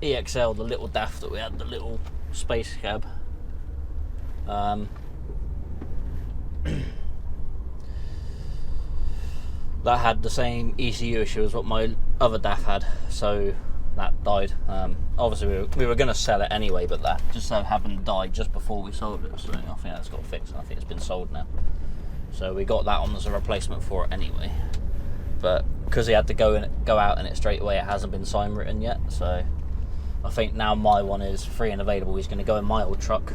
EXL, the little DAF that we had, the little space cab, that had the same ECU issue as what my other DAF had, so that died. Obviously we were going to sell it anyway, but that just so happened died just before we sold it, so I think that's got fixed and I think it's been sold now. So we got that on as a replacement for it anyway, but because he had to go out in it straight away, it hasn't been sign written yet, so I think now my one is free and available. He's going to go in my old truck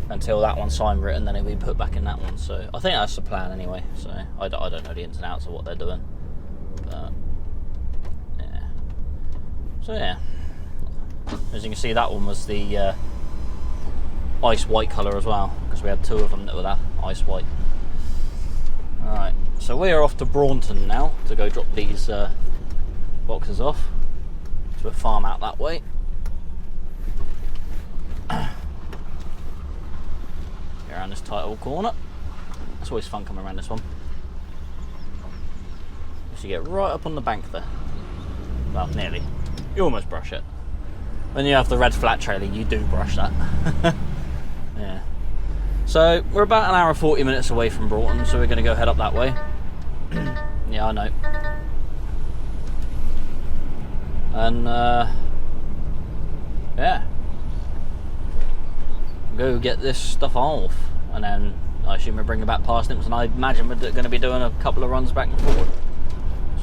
until that one's sign written, then he'll be put back in that one. So I think that's the plan anyway. So I don't know the ins and outs of what they're doing, but yeah. So yeah, as you can see, that one was the ice white colour as well, because we had two of them that were that ice white. Alright, so we are off to Braunton now to go drop these boxes off to a farm out that way. Around this tight old corner. It's always fun coming around this one. So you get right up on the bank there. Well, nearly. You almost brush it. When you have the red flat trailer, you do brush that. Yeah. So we're about an hour and 40 minutes away from Broughton, so we're going to go head up that way. Yeah, I know. And yeah, go get this stuff off, and then I assume we're bringing back parsnips, and I imagine we're going to be doing a couple of runs back and forward.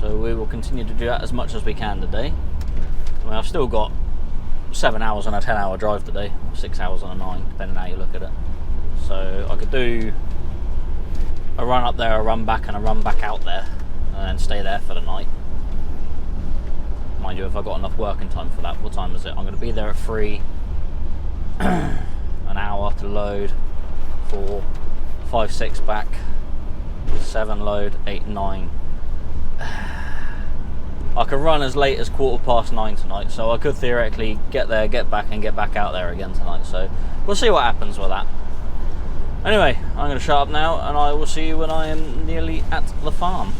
So we will continue to do that as much as we can today. I mean, I've still got 7 hours on a 10-hour drive today, or 6 hours on a 9, depending on how you look at it. So I could do a run up there, a run back, and a run back out there, and then stay there for the night. Mind you, if I've got enough working time for that. What time is it? I'm going to be there at 3, an hour to load, 4, 5, 6 back, 7 load, 8, 9. I could run as late as 9:15 tonight, so I could theoretically get there, get back, and get back out there again tonight. So we'll see what happens with that. Anyway, I'm going to shut up now, and I will see you when I am nearly at the farm.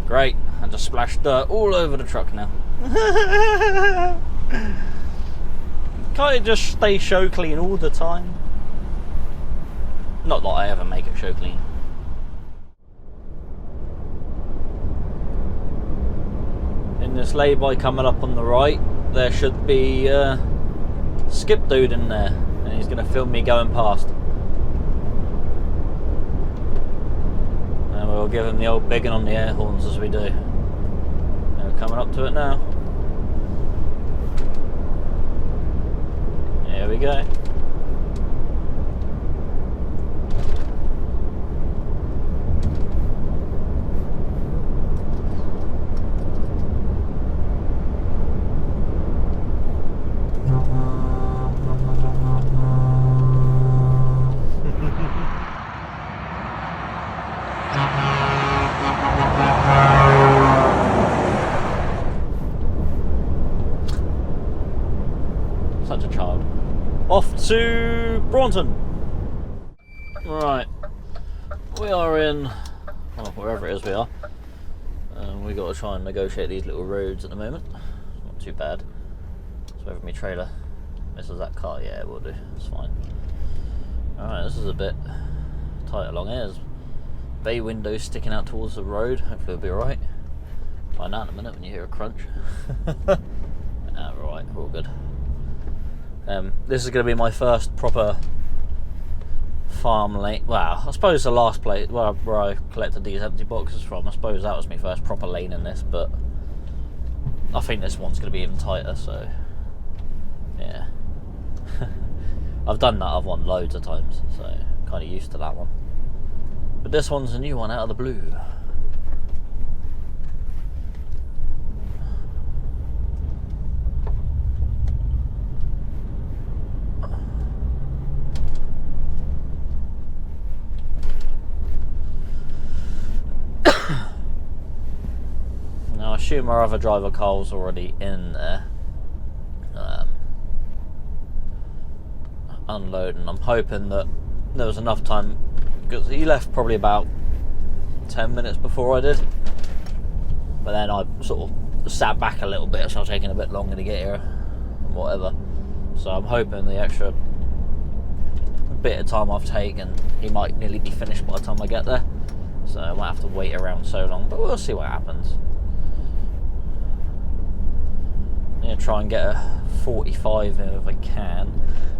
Great, I just splashed dirt all over the truck now. Can't it just stay show clean all the time? Not that I ever make it show clean. In this lay-by coming up on the right, there should be Skip Dude in there, and he's going to film me going past. And we'll give him the old biggin on the air horns as we do. And we're coming up to it now. Here we go. Off to Taunton. Right, we are in, well, wherever it is we are. We got to try and negotiate these little roads at the moment. Not too bad. So whether my trailer misses that car, yeah, it will do. It's fine. Alright, this is a bit tight along here. There's bay windows sticking out towards the road. Hopefully it'll be alright. Find out in a minute when you hear a crunch. Right, we're all good. This is going to be my first proper farm lane. Well, I suppose the last place where I collected these empty boxes from, I suppose that was my first proper lane in this, but I think this one's going to be even tighter, so yeah. I've done that other one loads of times, so kind of used to that one. But this one's a new one out of the blue. Now I assume our other driver Carl's already in there. Unloading. I'm hoping that there was enough time, because he left probably about 10 minutes before I did, but then I sort of sat back a little bit, so I'm taking a bit longer to get here and whatever. So I'm hoping the extra bit of time I've taken, he might nearly be finished by the time I get there, so I might have to wait around so long, but we'll see what happens. I'm going to try and get a 45 in if I can.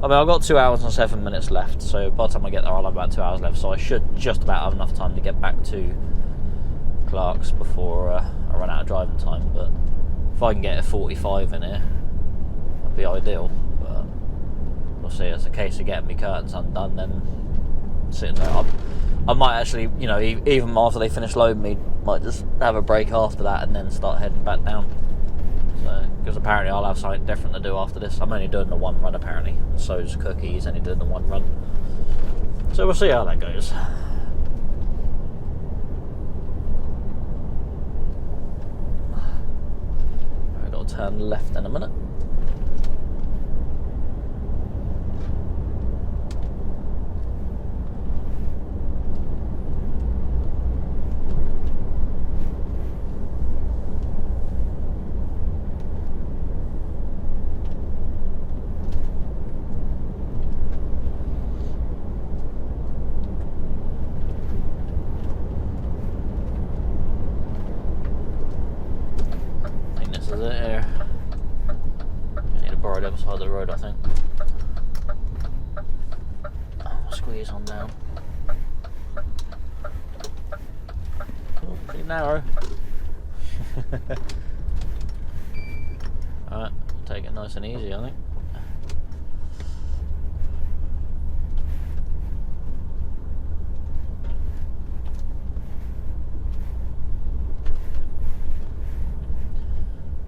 I mean, I've got 2 hours and 7 minutes left, so by the time I get there I'll have about 2 hours left, so I should just about have enough time to get back to Clark's before I run out of driving time. But if I can get a 45 in here, that'd be ideal, but we'll see. It's a case of getting my curtains undone, then sitting there up. I might actually, you know, even after they finish loading me, might just have a break after that and then start heading back down. Because apparently I'll have something different to do after this. I'm only doing the one run apparently. So's Cookie's only doing the one run. So we'll see how that goes. I've got to turn left in a minute. Side of the road, I think. Squeeze on down. Oh, pretty narrow. Alright, take it nice and easy, I think.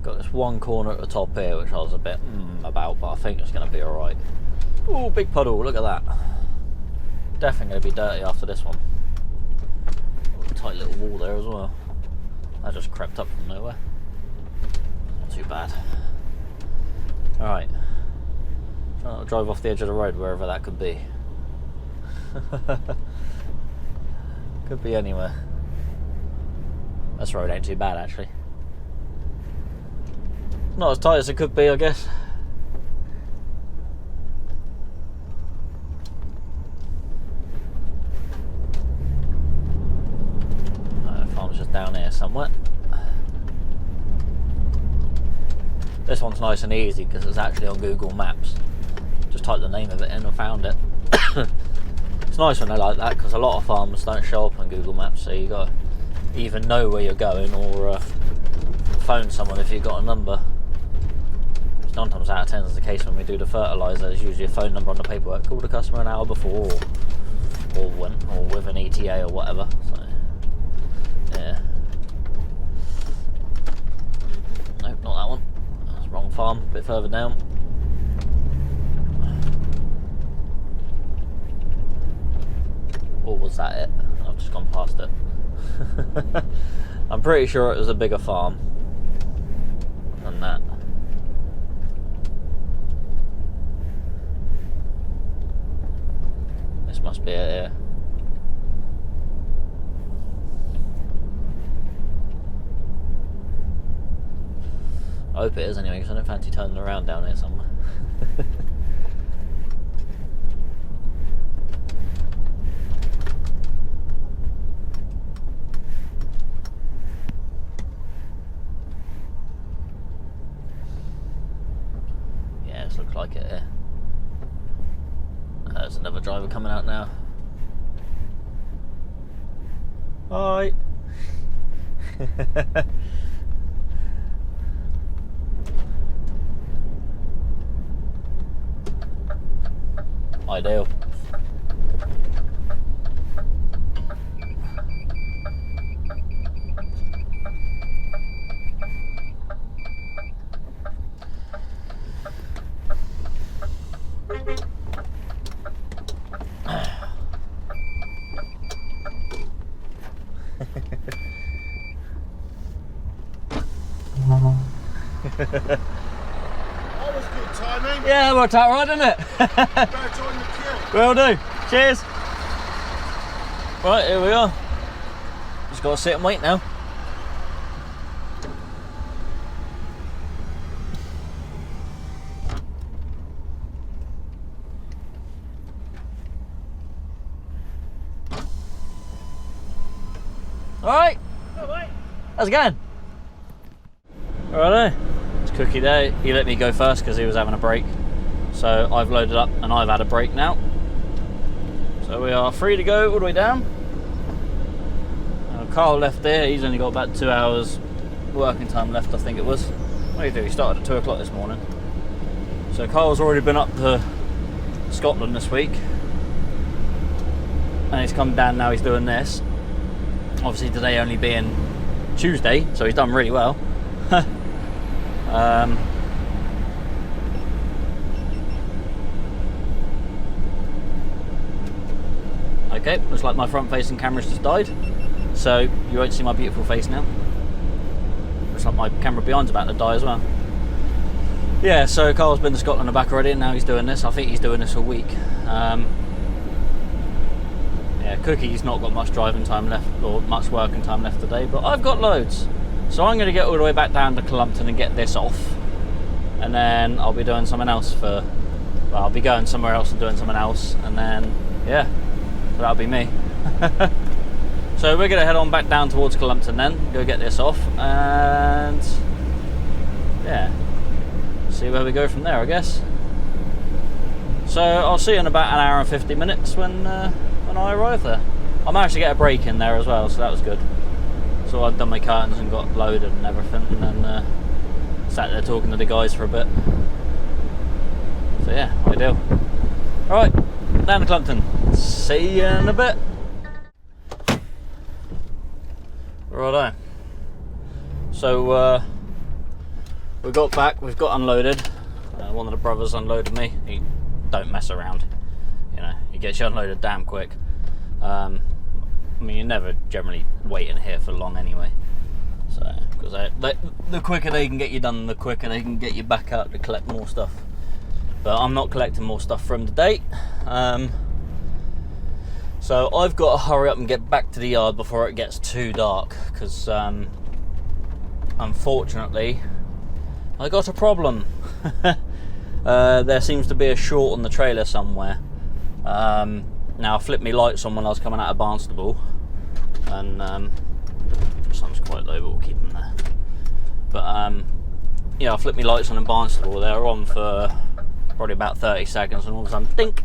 Got this one corner at the top here which I was a bit about, but I think it's going to be alright. Oh, big puddle, look at that. Definitely going to be dirty after this one. Tight little wall there as well. That just crept up from nowhere. Not too bad. Alright. Try not to drive off the edge of the road wherever that could be. Could be anywhere. This road ain't too bad actually. Not as tight as it could be, I guess. The farm's just down here somewhere. This one's nice and easy because it's actually on Google Maps. Just type the name of it in and found it. It's nice when they're like that because a lot of farms don't show up on Google Maps, so you got to either know where you're going or phone someone if you've got a number. 9 times out of 10 is the case when we do the fertiliser. There's usually a phone number on the paperwork. Call the customer an hour before, or with an ETA or whatever. So, yeah. Nope, not that one. That's the wrong farm. A bit further down. Or was that it? I've just gone past it. I'm pretty sure it was a bigger farm than that. I hope it is anyway, because I don't fancy turning around down here somewhere. Yeah, this looks like it here. There's another driver coming out now. Hi. Ideal. That was good timing. Yeah, worked out right, didn't it? Go join the queue. Will do. Cheers. Right, here we are. Just got to sit and wait now. Alright. How's it going? Alright, it's Cookie Day. He let me go first because he was having a break. So I've loaded up and I've had a break now. So we are free to go all the way down. Carl left there, he's only got about 2 hours working time left, I think it was. What did he do? He started at 2 o'clock this morning. So Carl's already been up to Scotland this week. And he's come down now, he's doing this. Obviously today only being Tuesday, so he's done really well. Okay, looks like my front facing camera's just died, so you won't see my beautiful face now. Looks like my camera behind's about to die as well. Yeah, so Carl's been to Scotland and back already, and now he's doing this. I think he's doing this all week. Yeah, Cookie's not got much driving time left, or much working time left today, but I've got loads. So I'm going to get all the way back down to Colchester and get this off, and then I'll be doing something else well, I'll be going somewhere else and doing something else, and then, yeah, so that'll be me. So we're going to head on back down towards Colchester then, go get this off, and yeah, see where we go from there, I guess. So I'll see you in about an hour and 50 minutes when I arrive there. I managed to get a break in there as well, so that was good. So I'd done my curtains and got loaded and everything, and then sat there talking to the guys for a bit. So yeah, ideal. Alright, down to Clumpton. See you in a bit. Righto. So we got back, we've got unloaded. One of the brothers unloaded me. He don't mess around. You know, he gets you unloaded damn quick. I mean, you never generally wait in here for long anyway. So, because the quicker they can get you done, the quicker they can get you back out to collect more stuff. But I'm not collecting more stuff from today. So I've got to hurry up and get back to the yard before it gets too dark, because unfortunately I got a problem. There seems to be a short on the trailer somewhere. Now I flipped my lights on when I was coming out of Barnstable, and the sun's quite low, but we'll keep them there. But yeah, I flipped my lights on in Barnstable. They were on for probably about 30 seconds, and all of a sudden, dink!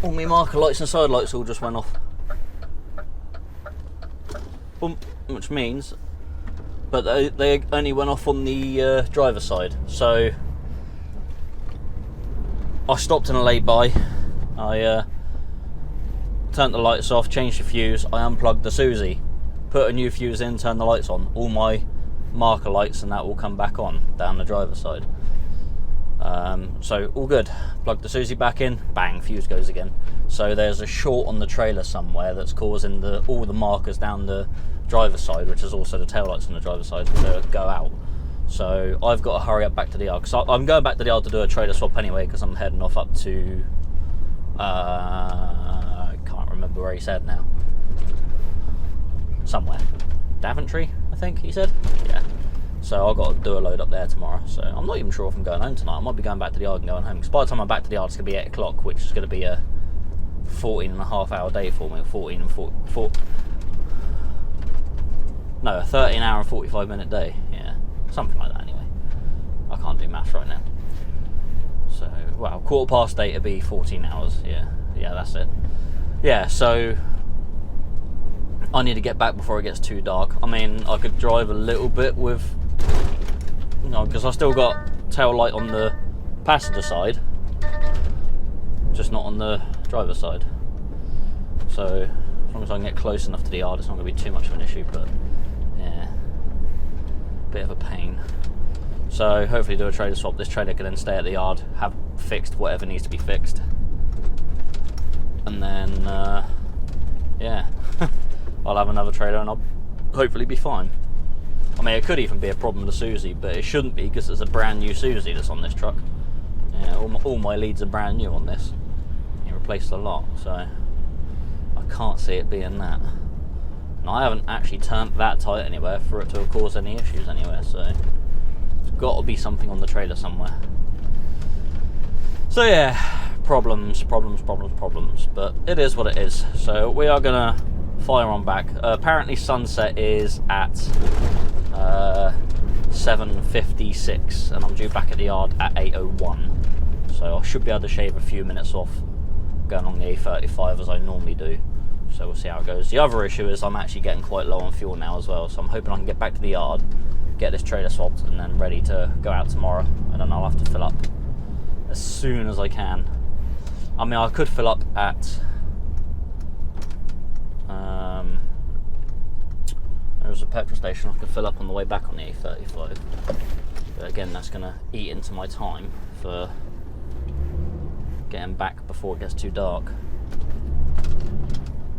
All my marker lights and side lights all just went off. Boom, which means, but they only went off on the driver's side. So I stopped in a lay-by. I turned the lights off, changed the fuse, I unplugged the Susie, put a new fuse in, turned the lights on. All my marker lights and that will come back on down the driver's side. So all good. Plug the Susie back in, bang, fuse goes again. So there's a short on the trailer somewhere that's causing all the markers down the driver's side, which is also the tail lights on the driver's side, to go out. So I've got to hurry up back to the yard, because I'm going back to the yard to do a trailer swap anyway, because I'm heading off up to I can't remember where he said now. Somewhere. Daventry, I think he said. Yeah. So I've got to do a load up there tomorrow. So I'm not even sure if I'm going home tonight. I might be going back to the yard and going home. Because by the time I'm back to the yard, it's going to be 8 o'clock, which is going to be a 14.5 hour day for me. 13 hour and 45 minute day. Yeah, something like that anyway. I can't do maths right now. So, well, 8:15 would be 14 hours. Yeah, that's it. Yeah, so I need to get back before it gets too dark. I mean, I could drive a little bit with, because I still got tail light on the passenger side, just not on the driver's side. So as long as I can get close enough to the yard, it's not going to be too much of an issue. But yeah, bit of a pain. So hopefully do a trailer swap. This trailer can then stay at the yard, have fixed whatever needs to be fixed, and then yeah, I'll have another trailer and I'll hopefully be fine. I mean, it could even be a problem to Susie, but it shouldn't be because it's a brand new Susie that's on this truck. Yeah, all my leads are brand new on this. You replaced a lot, so I can't see it being that. And I haven't actually turned that tight anywhere for it to have caused any issues anywhere, so there's got to be something on the trailer somewhere. So yeah, problems, but it is what it is. So we are gonna fire on back. Apparently sunset is at 7:56 and I'm due back at the yard at 8:01, so I should be able to shave a few minutes off going on the A35 as I normally do. So we'll see how it goes. The other issue is I'm actually getting quite low on fuel now as well, so I'm hoping I can get back to the yard, get this trailer swapped, and then ready to go out tomorrow, and then I'll have to fill up as soon as I can. I mean, I could fill up at there's a petrol station I could fill up on the way back on the A35, but again, that's going to eat into my time for getting back before it gets too dark.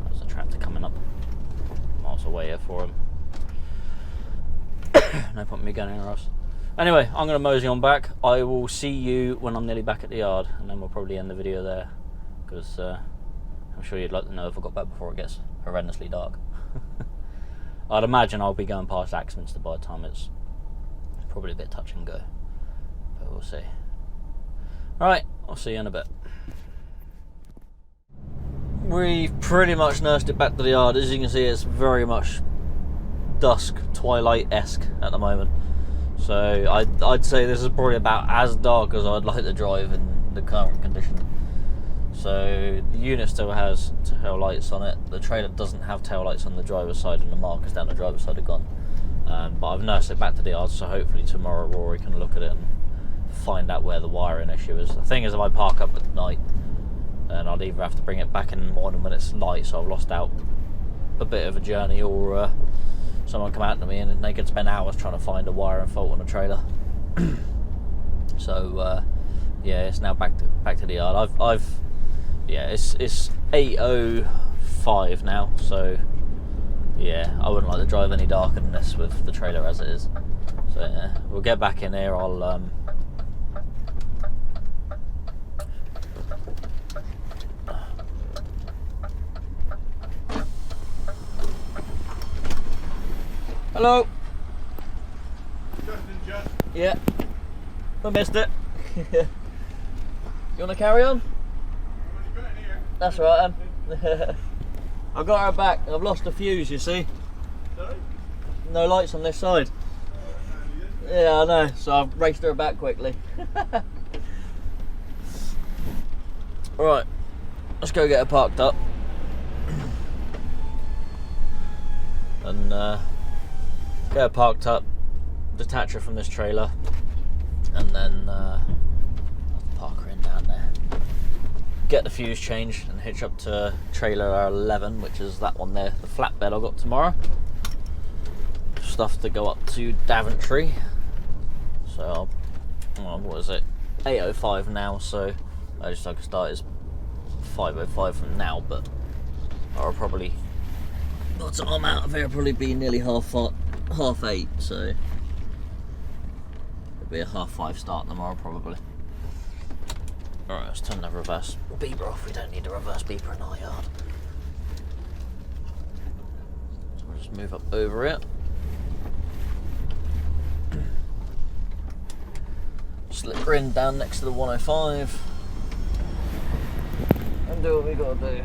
There's a tractor coming up, miles away here for him. No point in me going anywhere else. Anyway, I'm going to mosey on back. I will see you when I'm nearly back at the yard, and then we'll probably end the video there, because I'm sure you'd like to know if I got back before it gets horrendously dark. I'd imagine I'll be going past Axminster by the time it's probably a bit touch and go, but we'll see. Alright, I'll see you in a bit. We've pretty much nursed it back to the yard. As you can see, it's very much dusk, twilight-esque at the moment. So I'd say this is probably about as dark as I'd like to drive in the current condition. So the unit still has tail lights on it. The trailer doesn't have tail lights on the driver's side, and the markers down the driver's side are gone. But I've nursed it back to the yard, so hopefully tomorrow Rory can look at it and find out where the wiring issue is. The thing is, if I park up at night, then I'd either have to bring it back in the morning when it's light, so I've lost out a bit of a journey, or someone come out to me and they could spend hours trying to find a wiring fault on a trailer. So yeah, it's now back to the yard. Yeah, it's 8:05 now, so yeah, I wouldn't like to drive any darker than this with the trailer as it is. So yeah, we'll get back in here. I'll hello. Just. Yeah, I missed it. You want to carry on? That's right, I've got her back. I've lost a fuse, you see. Sorry? No lights on this side. Yeah, I know. So I've raced her back quickly. Right, let's go get her parked up. And get her parked up, detach her from this trailer, and then park her in down there. Get the fuse changed and hitch up to trailer 11, which is that one there, the flatbed I got tomorrow. Stuff to go up to Daventry. So, what is it? 8:05 now, so I just like to start is 5:05 from now, but I'll probably, by the time I'm out of here, it'll probably be nearly half 8, so it'll be a 5:30 start tomorrow probably. Alright, let's turn the reverse beeper off. We don't need a reverse beeper in our yard. So we'll just move up over it. slip ring down next to the 105 and do what we gotta do.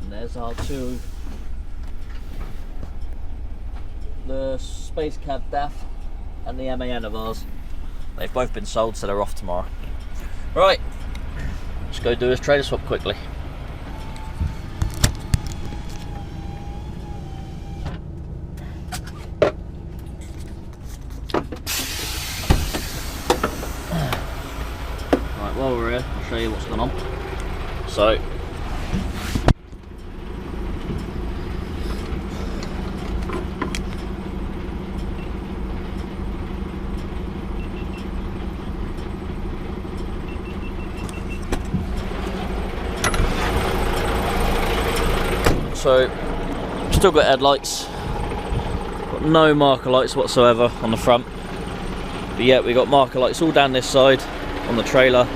There's our two, the Space Cab DAF and the MAN of ours. They've both been sold, so they're off tomorrow. Right, let's go do this trailer swap quickly. Right, while we're here, I'll show you what's going on. So, still got headlights, got no marker lights whatsoever on the front, but yeah, we got marker lights all down this side on the trailer,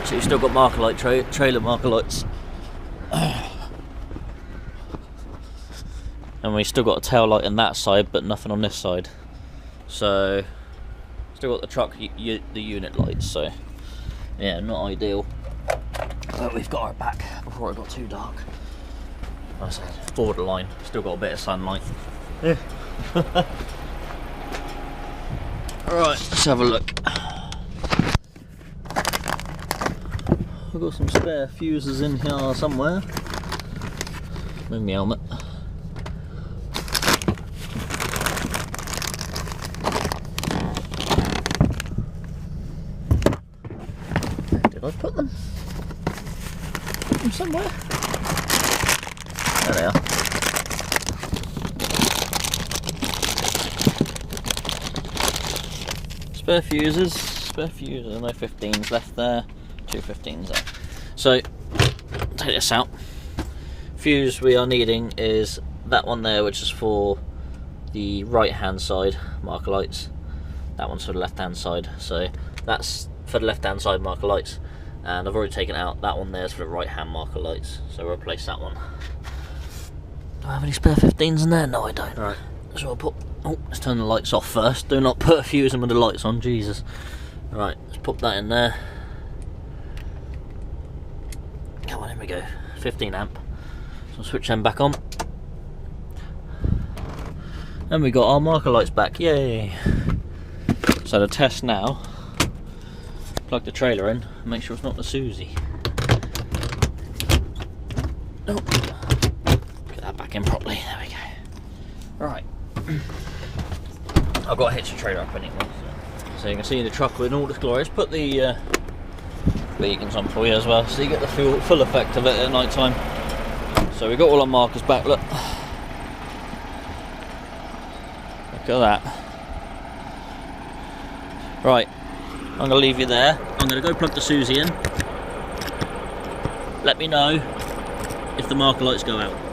so you've still got marker light, trailer marker lights, and we still got a tail light on that side but nothing on this side, so still got the truck, the unit lights, so yeah, not ideal, but we've got our back before it got too dark. I said borderline, still got a bit of sunlight. Yeah. Alright, let's have a look. I've got some spare fuses in here somewhere. Move my helmet. Did I put them? Put them somewhere? There they are. Spare fuses, no 15s left there, 2 15s there. So, take this out. Fuse we are needing is that one there, which is for the right hand side marker lights. That one's for the left hand side, so that's for the left hand side marker lights. And I've already taken out that one there's for the right hand marker lights, so we'll replace that one. Do I have any spare 15s in there? No, I don't. Right. So I'll put. Oh, let's turn the lights off first. Do not put a fuse in with the lights on, Jesus. Right, let's put that in there. Come on, here we go. 15 amp. So I'll switch them back on. And we got our marker lights back. Yay! So the test now. Plug the trailer in. Make sure it's not the Susie. Oh. Back in properly, there we go. Right, I've got to hitch the trailer up anyway, so you can see the truck in all its glory. Let's put the beacons on for you as well, so you get the full effect of it at night time. So we've got all our markers back, look at that. Right, I'm going to leave you there. I'm going to go plug the Susie in. Let me know if the marker lights go out.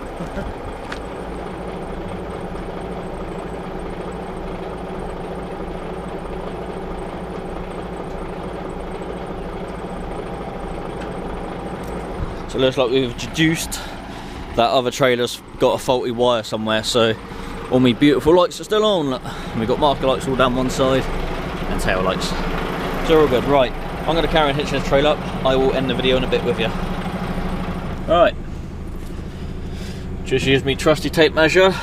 So it looks like we've deduced that other trailer's got a faulty wire somewhere, so all my beautiful lights are still on. Look. We've got marker lights all down one side and tail lights. So all good. Right, I'm going to carry on hitching this trailer up. I will end the video in a bit with you. Alright. Just use my trusty tape measure,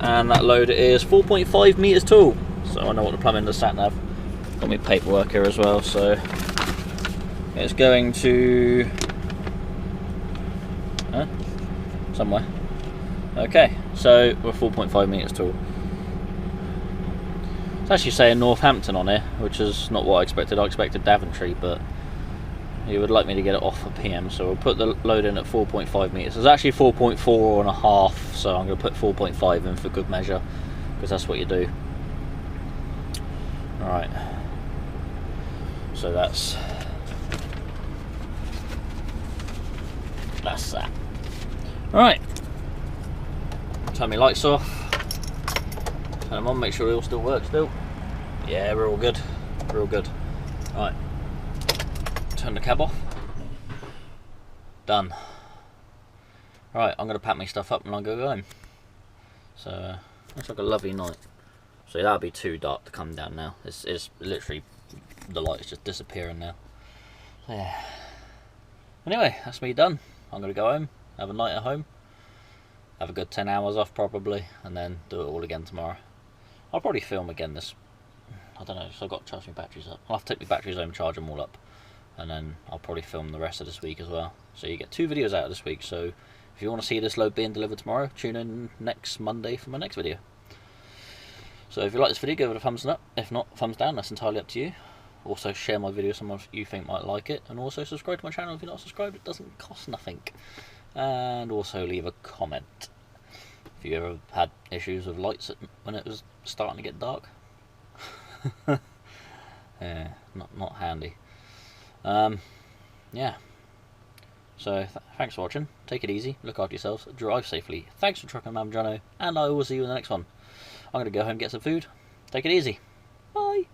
and that load is 4.5 metres tall, so I know what to plumb in the sat nav. Got my paperwork here as well, so it's going to somewhere. Okay, so we're 4.5 metres tall. It's actually saying Northampton on here, which is not what I expected. I expected Daventry, but he would like me to get it off for PM, so we'll put the load in at 4.5 metres. It's actually 4.4 and a half, so I'm going to put 4.5 in for good measure, because that's what you do. Alright, so that's that. Alright, turn my lights off, turn them on, make sure they all still work still. Yeah, we're all good, we're all good. Right, turn the cab off. Done. Right, I'm going to pack my stuff up and I'll go home. So, looks like a lovely night. So that'll be too dark to come down now. It's literally, the light is just disappearing now. So, yeah. Anyway, that's me done. I'm going to go home, have a night at home, have a good 10 hours off probably, and then do it all again tomorrow. I'll probably film again this, I don't know, so I've got to charge my batteries up. I'll have to take my batteries home, charge them all up, and then I'll probably film the rest of this week as well. So you get 2 videos out of this week, so if you want to see this load being delivered tomorrow, tune in next Monday for my next video. So if you like this video, give it a thumbs up. If not, thumbs down, that's entirely up to you. Also share my video with someone you think might like it, and also subscribe to my channel if you're not subscribed, it doesn't cost nothing. And also leave a comment if you ever had issues with lights when it was starting to get dark. Yeah, not handy. Yeah, so thanks for watching, take it easy, look after yourselves, drive safely. Thanks for trucking, I'm Jono, and I will see you in the next one. I'm going to go home and get some food. Take it easy. Bye.